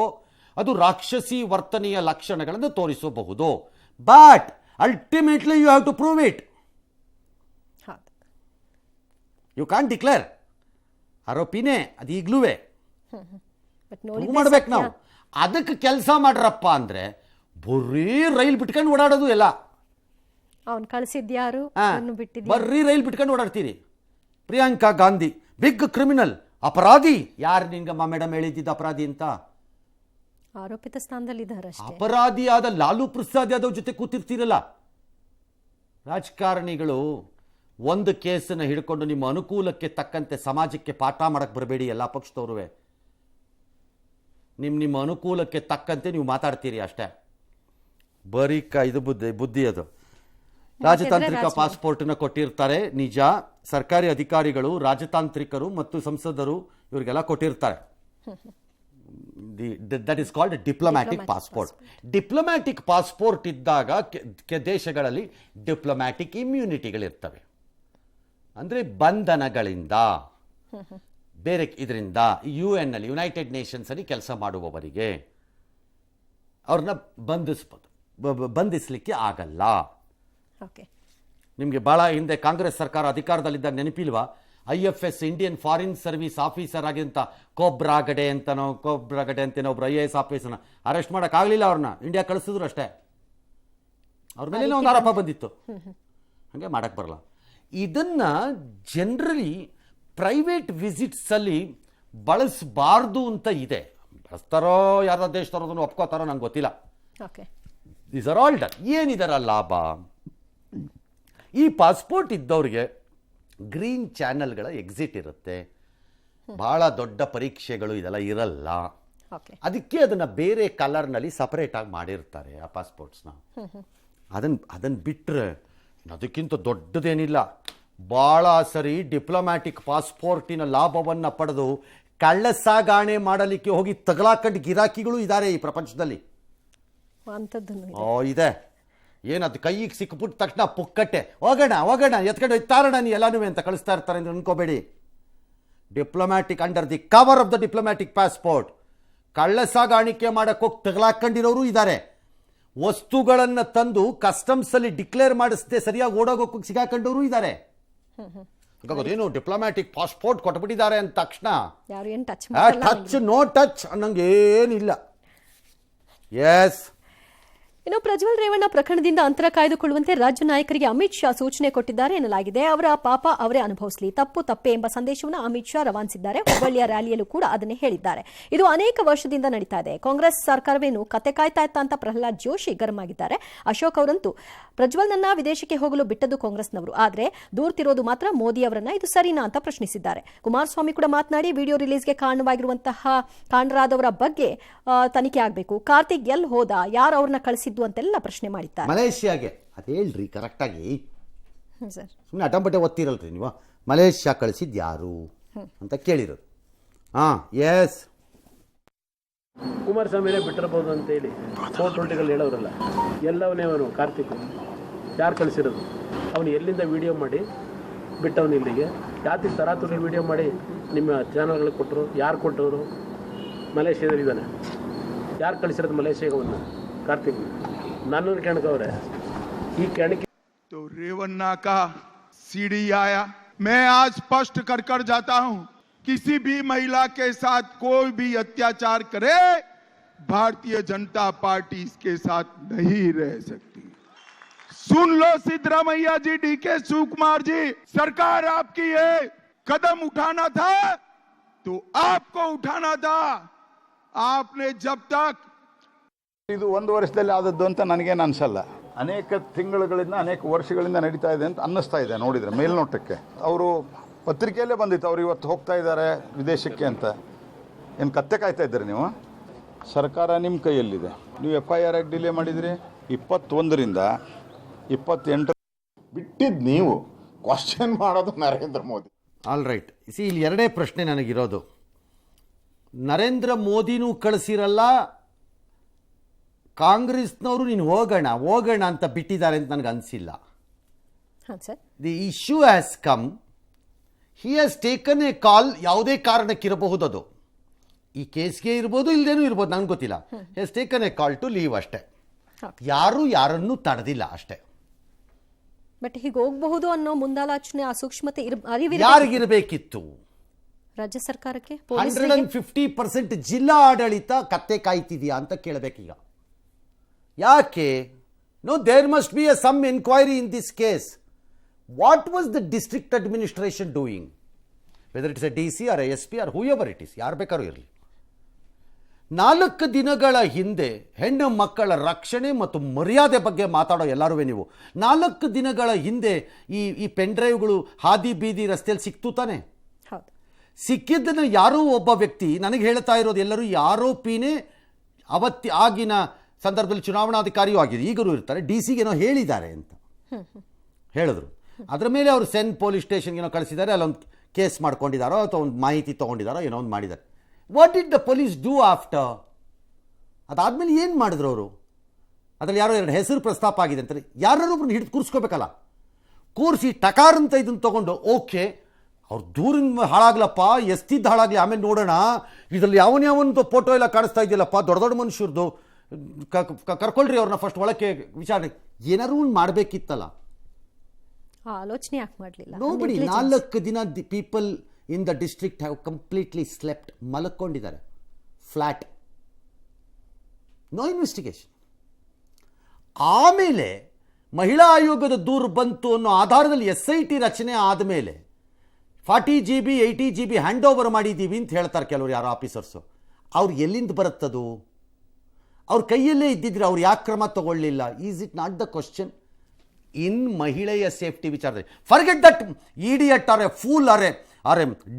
ಅದು ರಾಕ್ಷಸಿ ವರ್ತನೆಯ ಲಕ್ಷಣಗಳನ್ನು ತೋರಿಸಬಹುದು. But ultimately you have to prove it. You can't declare ಆರೋಪಿನೇ ಅದು ಈಗಲೂ ಮಾಡ್ಬೇಕು ನಾವು. ಅದಕ್ಕೆ ಕೆಲಸ ಮಾಡ್ರಪ್ಪ ಅಂದ್ರೆ ಬರೀ ರೈಲ್ ಬಿಟ್ಕೊಂಡು ಓಡಾಡೋದು ಎಲ್ಲ. ಅವ್ನು ಕಳಿಸಿದ್ಯಾರು, ಬರ್ರಿ ರೈಲ್ ಬಿಟ್ಕೊಂಡು ಓಡಾಡ್ತೀರಿ. ಪ್ರಿಯಾಂಕಾ ಗಾಂಧಿ ಬಿಗ್ ಕ್ರಿಮಿನಲ್, ಅಪರಾಧಿ. ಯಾರು ನಿಂಗಮ್ಮ ಮೇಡಮ್ ಹೇಳಿದ್ದಿದ್ದ ಅಪರಾಧಿ ಅಂತ? ಆರೋಪಿತ ಸ್ಥಾನದಲ್ಲಿದ್ದಾರೆ. ಅಪರಾಧಿಯಾದ ಲಾಲು ಪ್ರಸಾದ್ ಯಾದವ್ ಜೊತೆ ಕೂತಿರ್ತೀರಲ್ಲ. ರಾಜಕಾರಣಿಗಳು ಒಂದು ಕೇಸನ್ನು ಹಿಡ್ಕೊಂಡು ನಿಮ್ಮ ಅನುಕೂಲಕ್ಕೆ ತಕ್ಕಂತೆ ಸಮಾಜಕ್ಕೆ ಪಾಠ ಮಾಡಕ್ಕೆ ಬರಬೇಡಿ. ಎಲ್ಲ ಪಕ್ಷದವ್ರುವೆ ನಿಮ್ಮ ಅನುಕೂಲಕ್ಕೆ ತಕ್ಕಂತೆ ನೀವು ಮಾತಾಡ್ತೀರಿ ಅಷ್ಟೇ. ಬರೀ ಇದು ಬುದ್ಧಿ ಅದು. ರಾಜತಾಂತ್ರಿಕ ಪಾಸ್ಪೋರ್ಟ್ನ ಕೊಟ್ಟಿರ್ತಾರೆ ನಿಜ. ಸರ್ಕಾರಿ ಅಧಿಕಾರಿಗಳು, ರಾಜತಾಂತ್ರಿಕರು ಮತ್ತು ಸಂಸದರು ಇವರಿಗೆಲ್ಲ ಕೊಟ್ಟಿರ್ತಾರೆ. That is called diplomatic passport. Diplomatic passport ಇದ್ದಾಗ ದೇಶಗಳಲ್ಲಿ ಡಿಪ್ಲೊಮ್ಯಾಟಿಕ್ ಇಮ್ಯುನಿಟಿಗಳಿರ್ತವೆ. ಅಂದರೆ ಬಂಧನಗಳಿಂದ, ಬೇರೆ ಇದರಿಂದ UN ಅಲ್ಲಿ, ಯುನೈಟೆಡ್ ನೇಷನ್ಸ್ ಅಲ್ಲಿ ಕೆಲಸ ಮಾಡುವವರಿಗೆ ಅವ್ರನ್ನ ಬಂಧಿಸಲಿಕ್ಕೆ ಆಗಲ್ಲ. ನಿಮಗೆ ಭಾಳ ಹಿಂದೆ ಕಾಂಗ್ರೆಸ್ ಸರ್ಕಾರ ಅಧಿಕಾರದಲ್ಲಿದ್ದಾಗ ನೆನಪಿಲ್ವಾ? IFS Indian foreign service officer ಆಗಿಂತ ಕೋಬ್ರಾಗಡೆ ಅಂತನೋ ಒಬ್ರು IAS ಆಫೀಸರ್ನ ಅರೆಸ್ಟ್ ಮಾಡೋಕ್ಕಾಗಲಿಲ್ಲ. ಅವ್ರನ್ನ ಇಂಡಿಯಾ ಕಳಿಸಿದ್ರು ಅಷ್ಟೇ. ಅವ್ರ ಮೇಲೆ ಒಂದು ಆರೋಪ ಬಂದಿತ್ತು. ಹಾಗೆ ಮಾಡಕ್ಕೆ ಬರಲ್ಲ. ಇದನ್ನ ಜನರಲಿ ಪ್ರೈವೇಟ್ ವಿಸಿಟ್ಸಲ್ಲಿ ಬಳಸಬಾರ್ದು ಅಂತ ಇದೆ. ಬಳಸ್ತಾರೋ ಯಾರ ದೇಶದವ್ರದನ್ನು ಒಪ್ಕೋತಾರೋ ನಂಗೆ ಗೊತ್ತಿಲ್ಲ. These are all done. ಏನಿದಾರ ಲಾಭ? ಈ ಪಾಸ್ಪೋರ್ಟ್ ಇದ್ದವ್ರಿಗೆ ಗ್ರೀನ್ ಚಾನೆಲ್ಗಳ ಎಕ್ಸಿಟ್ ಇರುತ್ತೆ. ಭಾಳ ದೊಡ್ಡ ಪರೀಕ್ಷೆಗಳು ಇದೆಲ್ಲ ಇರಲ್ಲ. ಅದಕ್ಕೆ ಅದನ್ನು ಬೇರೆ ಕಲರ್ನಲ್ಲಿ ಸಪರೇಟ್ ಆಗಿ ಮಾಡಿರ್ತಾರೆ ಆ ಪಾಸ್ಪೋರ್ಟ್ಸ್ನ. ಅದನ್ನು ಬಿಟ್ಟರೆ ಅದಕ್ಕಿಂತ ದೊಡ್ಡದೇನಿಲ್ಲ. ಭಾಳ ಸರಿ ಡಿಪ್ಲೊಮ್ಯಾಟಿಕ್ ಪಾಸ್ಪೋರ್ಟಿನ ಲಾಭವನ್ನು ಪಡೆದು ಕಳ್ಳ ಸಾಗಾಣೆ ಮಾಡಲಿಕ್ಕೆ ಹೋಗಿ ತಗಲಾಕಂಡು ಗಿರಾಕಿಗಳು ಇದ್ದಾರೆ ಈ ಪ್ರಪಂಚದಲ್ಲಿ. ಇದೆ. ಏನದು ಕೈಗೆ ಸಿಕ್ಬಿಟ್ಟ ತಕ್ಷಣ ಪುಕ್ಕಟ್ಟೆ ಹೋಗೋಣ ಎತ್ಕೊಂಡು ತಾರಣ ನೀ ಎಲ್ಲನೂ ಅಂತ ಕಳಿಸ್ತಾ ಇರ್ತಾರೆ ಅಂತ ಅನ್ಕೋಬೇಡಿ. Diplomatic under the cover of the diplomatic passport ಕಳ್ಳ ಸಾಗಾಣಿಕೆ ಮಾಡಕ್ಕೆ ಹೋಗಿ ತಗಲಾಕೊಂಡಿರೋರು ಇದ್ದಾರೆ. ವಸ್ತುಗಳನ್ನು ತಂದು ಕಸ್ಟಮ್ಸ್ ಅಲ್ಲಿ ಡಿಕ್ಲೇರ್ ಮಾಡಿಸದೆ ಸರಿಯಾಗಿ ಓಡೋಗೋಕ್ಕೆ ಸಿಗಾಕೊಂಡವರು ಇದ್ದಾರೆ. ಏನು ಡಿಪ್ಲೊಮ್ಯಾಟಿಕ್ ಪಾಸ್ಪೋರ್ಟ್ ಕೊಟ್ಬಿಟ್ಟಿದ್ದಾರೆ ಅಂದ ತಕ್ಷಣ ಟಚ್ ನೋ ಟಚ್ ಅನ್ನಂಗೆ ಏನಿಲ್ಲ. ಎಸ್. ಇನ್ನು ಪ್ರಜ್ವಲ್ ರೇವಣ್ಣ ಪ್ರಕರಣದಿಂದ ಅಂತರ ಕಾಯ್ದುಕೊಳ್ಳುವಂತೆ ರಾಜ್ಯ ನಾಯಕರಿಗೆ ಅಮಿತ್ ಶಾ ಸೂಚನೆ ಕೊಟ್ಟಿದ್ದಾರೆ ಎನ್ನಲಾಗಿದೆ. ಅವರ ಪಾಪ ಅವರೇ ಅನುಭವಿಸಲಿ, ತಪ್ಪೇ ಎಂಬ ಸಂದೇಶವನ್ನು ಅಮಿತ್ ಶಾ ರವಾನಿಸಿದ್ದಾರೆ. ಹುಬ್ಬಳ್ಳಿಯ ರ್ಯಾಲಿಯಲ್ಲೂ ಕೂಡ ಅದನ್ನೇ ಹೇಳಿದ್ದಾರೆ. ಇದು ಅನೇಕ ವರ್ಷದಿಂದ ನಡೀತಾ ಇದೆ. ಕಾಂಗ್ರೆಸ್ ಸರ್ಕಾರವೇನು ಕತೆ ಕಾಯ್ತಾ ಇತ್ತ ಅಂತ ಪ್ರಹ್ಲಾದ್ ಜೋಶಿ ಗರಂ ಆಗಿದ್ದಾರೆ. ಅಶೋಕ್ ಅವರಂತೂ ಪ್ರಜ್ವಲ್ನನ್ನ ವಿದೇಶಕ್ಕೆ ಹೋಗಲು ಬಿಟ್ಟದ್ದು ಕಾಂಗ್ರೆಸ್ನವರು, ಆದರೆ ದೂರ್ತಿರೋದು ಮಾತ್ರ ಮೋದಿ ಅವರನ್ನ. ಇದು ಸರಿನಾ ಅಂತ ಪ್ರಶ್ನಿಸಿದ್ದಾರೆ. ಕುಮಾರಸ್ವಾಮಿ ಕೂಡ ಮಾತನಾಡಿ ವಿಡಿಯೋ ರಿಲೀಸ್ಗೆ ಕಾರಣರಾದವರ ಬಗ್ಗೆ ತನಿಖೆ ಆಗಬೇಕು. ಕಾರ್ತಿಕ್ ಎಲ್ಲಿ ಹೋದ, ಯಾರು ಅವ್ರನ್ನ ಕಳಿಸಿದ್ದು ಅಂತೆಲ್ಲ ಪ್ರಶ್ನೆ ಮಾಡಿದ್ದಾರೆ. ಮಲೇಷ್ಯಾಗೆ ಅದು ಹೇಳ್ರಿ ಕರೆಕ್ಟಾಗಿ. ಸುಮ್ಮನೆ ಅಟಂಬಟೆ ಒತ್ತಿರಲ್ರಿ ನೀವು. ಮಲೇಷ್ಯಾ ಕಳಿಸಿದ್ದು ಯಾರು ಅಂತ ಕೇಳಿರೋದು. ಎಸ್. ಕುಮಾರಸ್ವಾಮಿನೇ ಬಿಟ್ಟಿರ್ಬೋದು ಅಂತೇಳಿ 420 ಹೇಳೋರಲ್ಲ. ಎಲ್ಲವನೇ ಅವನು ಕಾರ್ತಿಕ್ ಯಾರು ಕಳಿಸಿರೋದು? ಅವನು ಎಲ್ಲಿಂದ ವಿಡಿಯೋ ಮಾಡಿ ಬಿಟ್ಟವನು ಇಲ್ಲಿಗೆ? ಯಾತಿಗೆ ತರಾತುರಿ ವಿಡಿಯೋ ಮಾಡಿ ನಿಮ್ಮ ಚಾನಲ್ಗಳಿಗೆ ಕೊಟ್ಟರು? ಯಾರು ಕೊಟ್ಟವರು? ಮಲೇಷ್ಯಾದಲ್ಲಿದ್ದಾನೆ. ಯಾರು ಕಳಿಸಿರೋದು ಮಲೇಷ್ಯಾಗೆ ಅವನ್ನ? कार्तिक नानू केणकवरे ಈ केणकी तो रेवन्ना का सीडी आया। मैं आज स्पष्ट कर जाता हूं, किसी भी महिला के साथ कोई भी अत्याचार करे भारतीय जनता पार्टी इसके साथ नहीं रह सकती। सुन लो सिद्धरामैया जी, DK शिवकुमार जी, सरकार आपकी है। कदम उठाना था तो आपको उठाना था। आपने जब तक ಇದು ಒಂದು ವರ್ಷದಲ್ಲಿ ಆದದ್ದು ಅಂತ ನನಗೇನು ಅನಿಸಲ್ಲ. ಅನೇಕ ತಿಂಗಳುಗಳಿಂದ ಅನೇಕ ವರ್ಷಗಳಿಂದ ನಡೀತಾ ಇದೆ ಅಂತ ಅನ್ನಿಸ್ತಾ ಇದೆ ನೋಡಿದರೆ ಮೇಲ್ನೋಟಕ್ಕೆ. ಅವರು ಪತ್ರಿಕೆಯಲ್ಲೇ ಬಂದಿತ್ತು ಅವ್ರು ಇವತ್ತು ಹೋಗ್ತಾ ಇದ್ದಾರೆ ವಿದೇಶಕ್ಕೆ ಅಂತ. ಏನು ಕತ್ತೆ ಕಾಯ್ತಾ ಇದ್ದೀರಿ ನೀವು? ಸರ್ಕಾರ ನಿಮ್ಮ ಕೈಯಲ್ಲಿದೆ. ನೀವು FIR ಯಾಕೆ ಡಿಲೇ ಮಾಡಿದಿರಿ? 21ರಿಂದ 28 ಬಿಟ್ಟಿದ್ದು ನೀವು, ಕ್ವಶನ್ ಮಾಡೋದು ನರೇಂದ್ರ ಮೋದಿ. All right. ಇಲ್ಲಿ ಎರಡೇ ಪ್ರಶ್ನೆ ನನಗಿರೋದು. ನರೇಂದ್ರ ಮೋದಿನೂ ಕಳಿಸಿರಲ್ಲ, ಕಾಂಗ್ರೆಸ್ನವರು ನೀನು ಹೋಗೋಣ ಅಂತ ಬಿಟ್ಟಿದ್ದಾರೆ ಅಂತ ನನಗೆ ಅನಿಸಿಲ್ಲ. The issue has come, he has taken a call. ಯಾವುದೇ ಕಾರಣಕ್ಕಿರಬಹುದು, ಅದು ಈ ಕೇಸ್ಗೆ ಇರ್ಬೋದು, ಇಲ್ಲದೇನೂ ಇರ್ಬೋದು, ನನಗೆ ಗೊತ್ತಿಲ್ಲ. He has taken a call to leave ಅಷ್ಟೇ. ಯಾರನ್ನೂ ತಡೆದಿಲ್ಲ ಅಷ್ಟೇ. ಬಟ್ ಹೀಗೆ ಹೋಗಬಹುದು ಅನ್ನೋ ಮುಂದಾಲೋಚನೆ, ಆ ಸೂಕ್ಷ್ಮತೆ ಯಾರಿಗಿರಬೇಕಿತ್ತು? ರಾಜ್ಯ ಸರ್ಕಾರಕ್ಕೆ. 150% ಜಿಲ್ಲಾ ಆಡಳಿತ ಕತ್ತೆ ಕಾಯ್ತಿದೆಯಾ ಅಂತ ಕೇಳಬೇಕೀಗ. ಯಾಕೆ? No, there must be some enquiry in this case. What was the district administration doing, whether it's a DC or a SP or whoever it is, ಯಾರು ಬೇಕಾದ್ರೂ ಇರಲಿ. 4 ದಿನಗಳ ಹಿಂದೆ ಹೆಣ್ಣು ಮಕ್ಕಳ ರಕ್ಷಣೆ ಮತ್ತು ಮರ್ಯಾದೆ ಬಗ್ಗೆ ಮಾತಾಡೋ ಎಲ್ಲರೂ ನೀವು, 4 ದಿನಗಳ ಹಿಂದೆ ಈ ಪೆನ್ ಡ್ರೈವ್ಗಳು ಹಾದಿ ಬೀದಿ ರಸ್ತೆಯಲ್ಲಿ ಸಿಕ್ತು ತಾನೆ? ಸಿಕ್ಕಿದ್ದನ್ನು ಯಾರೋ ಒಬ್ಬ ವ್ಯಕ್ತಿ ನನಗೆ ಹೇಳ್ತಾ ಇರೋದು, ಎಲ್ಲರೂ ಆರೋಪಿನೇ ಆಗಿನ ಸಂದರ್ಭದಲ್ಲಿ ಚುನಾವಣಾಧಿಕಾರಿಯೂ ಆಗಿದೆ, ಈಗಲೂ ಇರ್ತಾರೆ, DC-ಗೇನೋ ಹೇಳಿದ್ದಾರೆ ಅಂತ ಹೇಳಿದ್ರು. ಅದರ ಮೇಲೆ ಅವರು ಸೆನ್ ಪೊಲೀಸ್ ಸ್ಟೇಷನ್ಗೇನೋ ಕಳಿಸಿದ್ದಾರೆ, ಅಲ್ಲೊಂದು ಕೇಸ್ ಮಾಡ್ಕೊಂಡಿದ್ದಾರೋ ಅಥವಾ ಒಂದು ಮಾಹಿತಿ ತೊಗೊಂಡಿದ್ದಾರೋ ಏನೋ ಒಂದು ಮಾಡಿದ್ದಾರೆ. What did the police do after? ಅದಾದಮೇಲೆ ಏನು ಮಾಡಿದ್ರು ಅವರು? ಅದರಲ್ಲಿ ಯಾರೋ 2 ಹೆಸರು ಪ್ರಸ್ತಾಪ ಆಗಿದೆ ಅಂತಾರೆ. ಯಾರೊಬ್ಬರನ್ನ ಹಿಡಿದು ಕೂರಿಸ್ಕೋಬೇಕಲ್ಲ, ಕೂರಿಸಿ ಟಕಾರ್ ಅಂತ ಇದನ್ನು ತೊಗೊಂಡು, ಓಕೆ ಅವ್ರು ದೂರಿಂದ ಹಾಳಾಗ್ಲಪ್ಪ, ಎಸ್ತಿದ್ದು ಹಾಳಾಗಲಿ, ಆಮೇಲೆ ನೋಡೋಣ, ಇದರಲ್ಲಿ ಯಾವನದು ಫೋಟೋ ಎಲ್ಲ ಕಾಣಿಸ್ತಾ ಇದೆಯಲ್ಲಪ್ಪ, ದೊಡ್ಡ ಮನುಷ್ಯರದು, ಕರ್ಕೊಳ್ರಿ ಅವ್ರನ್ನ ಫಸ್ಟ್ ಒಳಕ್ಕೆ ವಿಚಾರಣೆ, ಏನಾರು ಮಾಡಬೇಕಿತ್ತಲ್ಲ. ಆಲೋಚನೆ ಯಾಕೆ ಮಾಡಲಿಲ್ಲ? ನೋಬಡಿ. 4 ದಿನ the people in the district have completely slept, ಮಲಕ್ಕೊಂಡಿದ್ದಾರೆ, ಫ್ಲಾಟ್, ನೋ ಇನ್ವೆಸ್ಟಿಗೇಷನ್. ಆಮೇಲೆ ಮಹಿಳಾ ಆಯೋಗದ ದೂರು ಬಂತು ಅನ್ನೋ ಆಧಾರದಲ್ಲಿ SIT ರಚನೆ ಆದಮೇಲೆ 40 GB 80 GB ಹ್ಯಾಂಡ್ ಓವರ್ ಮಾಡಿದ್ದೀವಿ ಅಂತ ಹೇಳ್ತಾರೆ ಕೆಲವರು, ಯಾರೋ ಆಫೀಸರ್ಸು. ಅವ್ರು ಎಲ್ಲಿಂದ ಬರುತ್ತದು? ಅವ್ರ ಕೈಯಲ್ಲೇ ಇದ್ದಿದ್ರೆ ಅವ್ರು ಯಾಕೆ ಕ್ರಮ ತಗೊಳ್ಳಿಲ್ಲ? Is it not the question in ಮಹಿಳೆಯ ಸೇಫ್ಟಿ ವಿಚಾರದಲ್ಲಿ? Forget that idiot or a fool or a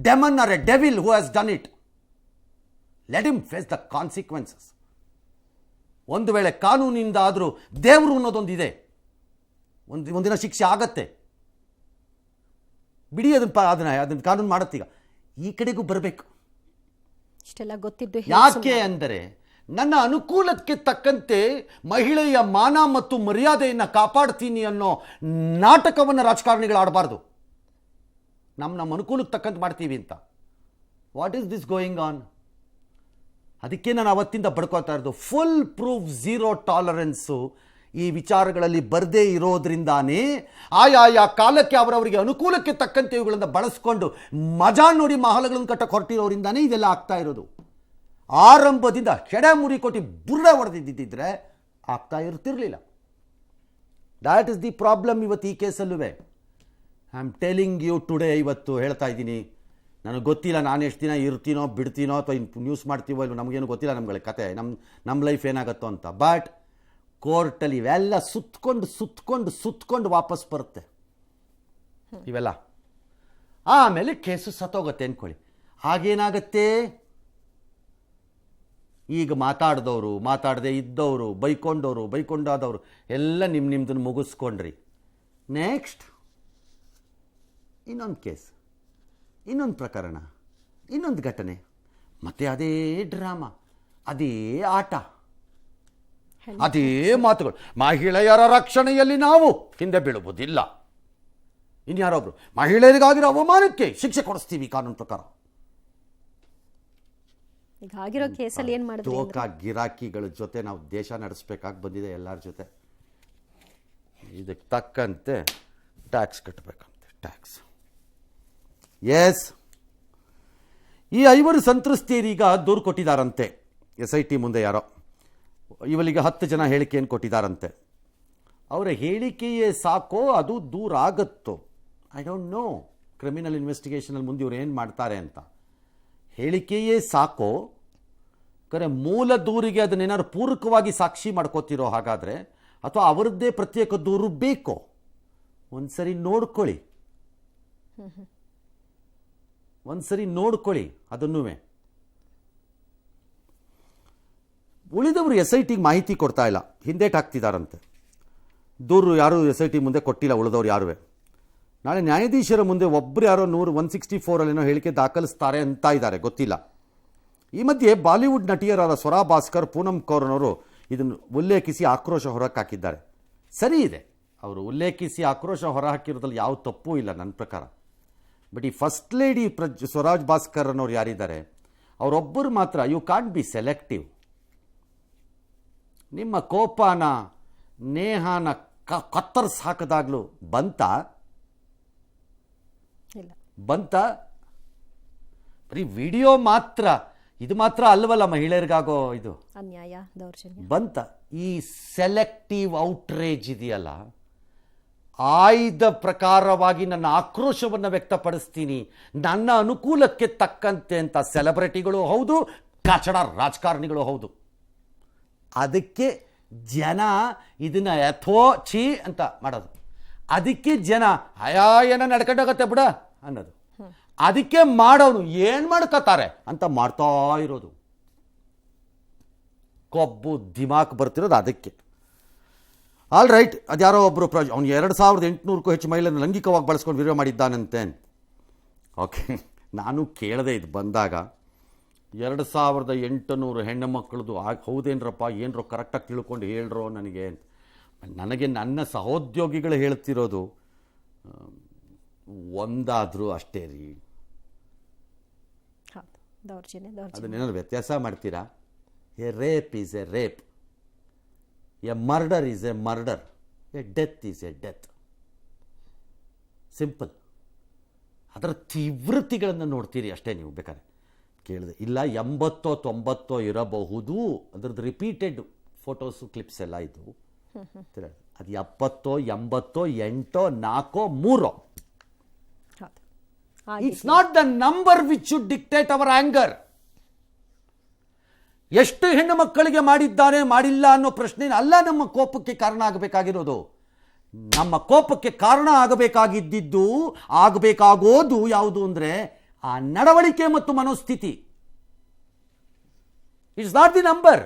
demon or a devil who has done it. Let him face the consequences. ಒಂದು ವೇಳೆ ಕಾನೂನಿಂದ ಆದರೂ ದೇವರು ಅನ್ನೋದೊಂದಿದೆ, ಒಂದಿನ ಶಿಕ್ಷೆ ಆಗತ್ತೆ, ಬಿಡಿ ಅದನ್ನು ಕಾನೂನು ಮಾಡುತ್ತೀಗ. ಈ ಕಡೆಗೂ ಬರಬೇಕು. ಇಷ್ಟೆಲ್ಲ ಗೊತ್ತಿದ್ದು ಯಾಕೆ ಅಂದರೆ, ನನ್ನ ಅನುಕೂಲಕ್ಕೆ ತಕ್ಕಂತೆ ಮಹಿಳೆಯ ಮಾನ ಮತ್ತು ಮರ್ಯಾದೆಯನ್ನು ಕಾಪಾಡ್ತೀನಿ ಅನ್ನೋ ನಾಟಕವನ್ನು ರಾಜಕಾರಣಿಗಳು ಆಡಬಾರ್ದು. ನಮ್ಮ ಅನುಕೂಲಕ್ಕೆ ತಕ್ಕಂತೆ ಮಾಡ್ತೀವಿ ಅಂತ. What is this going on? ಅದಕ್ಕೆ ನಾನು ಅವತ್ತಿಂದ ಬಡ್ಕೋತಾ ಇರೋದು, ಫುಲ್ ಪ್ರೂಫ್ ಝೀರೋ ಟಾಲರೆನ್ಸು ಈ ವಿಚಾರಗಳಲ್ಲಿ ಬರದೇ ಇರೋದ್ರಿಂದಾನೇ ಆಯಾ ಕಾಲಕ್ಕೆ ಅವರವರಿಗೆ ಅನುಕೂಲಕ್ಕೆ ತಕ್ಕಂತೆ ಇವುಗಳನ್ನು ಬಳಸ್ಕೊಂಡು ಮಜಾ ನೋಡಿ ಮಹಲಗಳನ್ನು ಕಟ್ಟಕ್ಕೆ ಹೊರಟಿರೋದ್ರಿಂದಾನೇ ಇದೆಲ್ಲ ಆಗ್ತಾ ಇರೋದು. ಆರಂಭದಿಂದ ಕೆಡೆ ಮುರಿ ಕೊಟ್ಟು ಬುರ್ಡೆ ಹೊಡೆದಿದ್ದಿದ್ರೆ ಆಗ್ತಾ ಇರ್ತಿರ್ಲಿಲ್ಲ. ದ್ಯಾಟ್ ಇಸ್ ದಿ ಪ್ರಾಬ್ಲಮ್ ಇವತ್ತು ಈ ಕೇಸಲ್ಲೂ. I am telling you today, ಇವತ್ತು ಹೇಳ್ತಾ ಇದ್ದೀನಿ. ನನಗೆ ಗೊತ್ತಿಲ್ಲ ನಾನು ಎಷ್ಟು ದಿನ ಇರ್ತೀನೋ ಬಿಡ್ತೀನೋ ಅಥವಾ ನ್ಯೂಸ್ ಮಾಡ್ತೀವೋ ಇಲ್ಲೋ, ನಮಗೇನು ಗೊತ್ತಿಲ್ಲ ನಮ್ಗಳ ಕತೆ, ನಮ್ಮ ಲೈಫ್ ಏನಾಗುತ್ತೋ ಅಂತ. ಬಟ್ ಕೋರ್ಟಲ್ಲಿ ಇವೆಲ್ಲ ಸುತ್ಕೊಂಡು ವಾಪಸ್ ಬರುತ್ತೆ ಇವೆಲ್ಲ. ಆಮೇಲೆ ಕೇಸು ಸತ್ತೋಗುತ್ತೆ ಅಂದ್ಕೊಳ್ಳಿ. ಆಗೇನಾಗತ್ತೆ? ಈಗ ಮಾತಾಡದೇ ಇದ್ದವರು, ಬೈಕೊಂಡಾದವರು ಎಲ್ಲ ನಿಮ್ಮದನ್ನು ಮುಗಿಸ್ಕೊಂಡ್ರಿ. ನೆಕ್ಸ್ಟ್ ಇನ್ನೊಂದು ಕೇಸ್, ಇನ್ನೊಂದು ಪ್ರಕರಣ, ಇನ್ನೊಂದು ಘಟನೆ, ಮತ್ತೆ ಅದೇ ಡ್ರಾಮಾ, ಅದೇ ಆಟ, ಅದೇ ಮಾತುಗಳು. ಮಹಿಳೆಯರ ರಕ್ಷಣೆಯಲ್ಲಿ ನಾವು ಹಿಂದೆ ಬೀಳುವುದಿಲ್ಲ. ಇನ್ಯಾರೊಬ್ರು ಮಹಿಳೆಯರಿಗಾಗಿರೋ ಅವಮಾನಕ್ಕೆ ಶಿಕ್ಷೆ ಕೊಡಿಸ್ತೀವಿ ಕಾನೂನು ಪ್ರಕಾರ. ಈಗ ಆಗಿರೋ ಕೇಸಲ್ಲಿ ಏನು ಮಾಡಿದ್ರು? ತೋಕ ಗಿರಾಕಿಗಳ ಜೊತೆ ನಾವು ದೇಶ ನಡೆಸಬೇಕಾಗಿ ಬಂದಿದೆ. ಎಲ್ಲರ ಜೊತೆ ಇದಕ್ಕೆ ತಕ್ಕಂತೆ ಟ್ಯಾಕ್ಸ್ ಕಟ್ಟಬೇಕಂತೆ. ಟ್ಯಾಕ್ಸ್. ಎಸ್, ಈ 5 ಸಂತ್ರಸ್ತೆಯರೀಗ ದೂರು ಕೊಟ್ಟಿದ್ದಾರಂತೆ SIT ಮುಂದೆ. ಯಾರೋ ಇವಳಿಗೆ 10 ಜನ ಹೇಳಿಕೆಯನ್ನು ಕೊಟ್ಟಿದ್ದಾರಂತೆ. ಅವರ ಹೇಳಿಕೆಯೇ ಸಾಕೋ ಅದು ದೂರ ಆಗುತ್ತೋ? I don't know. ಕ್ರಿಮಿನಲ್ ಇನ್ವೆಸ್ಟಿಗೇಷನಲ್ಲಿ ಮುಂದೆ ಇವ್ರು ಏನು ಮಾಡ್ತಾರೆ ಅಂತ. ಹೇಳಿಕೆಯೇ ಸಾಕೋ? ಕರೆ ಮೂಲ ದೂರಿಗೆ ಅದನ್ನೇನಾದ್ರು ಪೂರಕವಾಗಿ ಸಾಕ್ಷಿ ಮಾಡ್ಕೋತಿರೋ ಹಾಗಾದರೆ, ಅಥವಾ ಅವರದ್ದೇ ಪ್ರತ್ಯೇಕ ದೂರು ಬೇಕೋ? ಒಂದ್ಸರಿ ನೋಡ್ಕೊಳ್ಳಿ. ಒಂದು ಸರಿ ನೋಡ್ಕೊಳ್ಳಿ ಅದನ್ನೂ. ಉಳಿದವರು SITಗೆ ಮಾಹಿತಿ ಕೊಡ್ತಾ ಇಲ್ಲ, ಹಿಂದೇಟ್ ಹಾಕ್ತಿದ್ದಾರಂತೆ. ದೂರು ಯಾರು SIT ಮುಂದೆ ಕೊಟ್ಟಿಲ್ಲ ಉಳಿದವ್ರು ಯಾರೂ. ನಾಳೆ ನ್ಯಾಯಾಧೀಶರ ಮುಂದೆ ಒಬ್ಬರು ಯಾರೋ 164 ಹೇಳಿಕೆ ದಾಖಲಿಸ್ತಾರೆ ಅಂತ ಇದ್ದಾರೆ, ಗೊತ್ತಿಲ್ಲ. ಈ ಮಧ್ಯೆ ಬಾಲಿವುಡ್ ನಟಿಯರಾದ ಸ್ವರಾ ಭಾಸ್ಕರ್, ಪೂನಂ ಕೌರ್ನವರು ಇದನ್ನು ಉಲ್ಲೇಖಿಸಿ ಆಕ್ರೋಶ ಹೊರಹಾಕಿದ್ದಾರೆ. ಸರಿ ಇದೆ, ಅವರು ಉಲ್ಲೇಖಿಸಿ ಆಕ್ರೋಶ ಹೊರಹಾಕಿರೋದ್ರಲ್ಲಿ ಯಾವ ತಪ್ಪೂ ಇಲ್ಲ ನನ್ನ ಪ್ರಕಾರ. ಬಟ್ ಈ ಫಸ್ಟ್ ಲೇಡಿ ಸ್ವರಾಜ್ ಭಾಸ್ಕರ್ ಅನ್ನೋರು ಯಾರಿದ್ದಾರೆ, ಅವರೊಬ್ಬರು ಮಾತ್ರ ಯು ಕಾಂಟ್ ಬಿ ಸೆಲೆಕ್ಟಿವ್. ನಿಮ್ಮ ಕೋಪನ ನೇಹಾನ ಕತ್ತರ್ಸ್ ಹಾಕಿದಾಗಲೂ ಬಂತ ಬರೀ ವಿಡಿಯೋ ಮಾತ್ರ, ಇದು ಮಾತ್ರ ಅಲ್ವಲ್ಲ ಮಹಿಳೆಯರಿಗಾಗೋ ಇದು ಅನ್ಯಾಯ, ದೌರ್ಜನ್ಯ ಬಂತ. ಈ ಸೆಲೆಕ್ಟಿವ್ ಔಟ್ರೇಜ್ ಇದೆಯಲ್ಲ, ಆಯ್ದ ಪ್ರಕಾರವಾಗಿ ನನ್ನ ಆಕ್ರೋಶವನ್ನು ವ್ಯಕ್ತಪಡಿಸ್ತೀನಿ, ನನ್ನ ಅನುಕೂಲಕ್ಕೆ ತಕ್ಕಂತೆ ಅಂತ ಸೆಲೆಬ್ರಿಟಿಗಳು ಹೌದು, ಕಚಡ ರಾಜಕಾರಣಿಗಳು ಹೌದು. ಅದಕ್ಕೆ ಜನ ಇದನ್ನ ಯಥೋಚಿ ಅಂತ ಮಾಡೋದು. ಅದಕ್ಕೆ ಜನ ಏನೋ ನಡ್ಕೊಂಡೋಗತ್ತೆ ಬಿಡ ಅನ್ನೋದು. ಅದಕ್ಕೆ ಮಾಡೋನು ಏನು ಮಾಡ್ಕೋತಾರೆ ಅಂತ ಮಾಡ್ತಾ ಇರೋದು. ಕೊಬ್ಬು ದಿಮಾಕ್ ಬರ್ತಿರೋದು ಅದಕ್ಕೆ. ಆಲ್ ರೈಟ್, ಅದ್ಯಾರೋ ಒಬ್ಬರು ಅವ್ನು 2800ಕ್ಕೂ ಹೆಚ್ಚು ಮಹಿಳೆಯನ್ನು ಲೈಂಗಿಕವಾಗಿ ಬಳಸ್ಕೊಂಡು ವಿಡಿಯೋ ಮಾಡಿದ್ದಾನಂತೆ. ಓಕೆ, ನಾನು ಕೇಳದೆ ಇದು ಬಂದಾಗ 2800 ಹೆಣ್ಣು ಮಕ್ಕಳದು ಹೌದೇನ್ರಪ್ಪ, ಏನರೋ ಕರೆಕ್ಟಾಗಿ ತಿಳ್ಕೊಂಡು ಹೇಳ್ರೋ ನನಗೆ ನನ್ನ ಸಹೋದ್ಯೋಗಿಗಳು ಹೇಳ್ತಿರೋದು ಒಂದಾದರೂ ಅಷ್ಟೇ ರೀ. ಅದನ್ನೇನಾದ್ರು ವ್ಯತ್ಯಾಸ ಮಾಡ್ತೀರಾ? A rape is A rape, A murder is A murder, A death is A death. Simple. ಅದರ ತೀವ್ರತೆಗಳನ್ನು ನೋಡ್ತೀರಿ ಅಷ್ಟೇ ನೀವು. ಬೇಕಾದ್ರೆ ಕೇಳಿದೆ ಇಲ್ಲ 80-90 ಇರಬಹುದು, ಅದ್ರದ್ದು ರಿಪೀಟೆಡ್ ಫೋಟೋಸು ಕ್ಲಿಪ್ಸ್ ಎಲ್ಲ ಇದು. ಅದು 70, 80, 8, 4, 3. It's not the number which should dictate our anger. ಎಷ್ಟು ಹೆಣ್ಣು ಮಕ್ಕಳಿಗೆ ಮಾಡಿದ್ದಾನೆ ಮಾಡಿಲ್ಲ ಅನ್ನೋ ಪ್ರಶ್ನೆ ಅಲ್ಲ ನಮ್ಮ ಕೋಪಕ್ಕೆ ಕಾರಣ ಆಗಬೇಕಾಗಿರೋದು. ನಮ್ಮ ಕೋಪಕ್ಕೆ ಕಾರಣ ಆಗಬೇಕಾಗೋದು ಯಾವುದು ಅಂದರೆ ಆ ನಡವಳಿಕೆ ಮತ್ತು ಮನೋಸ್ಥಿತಿ. It's not the number.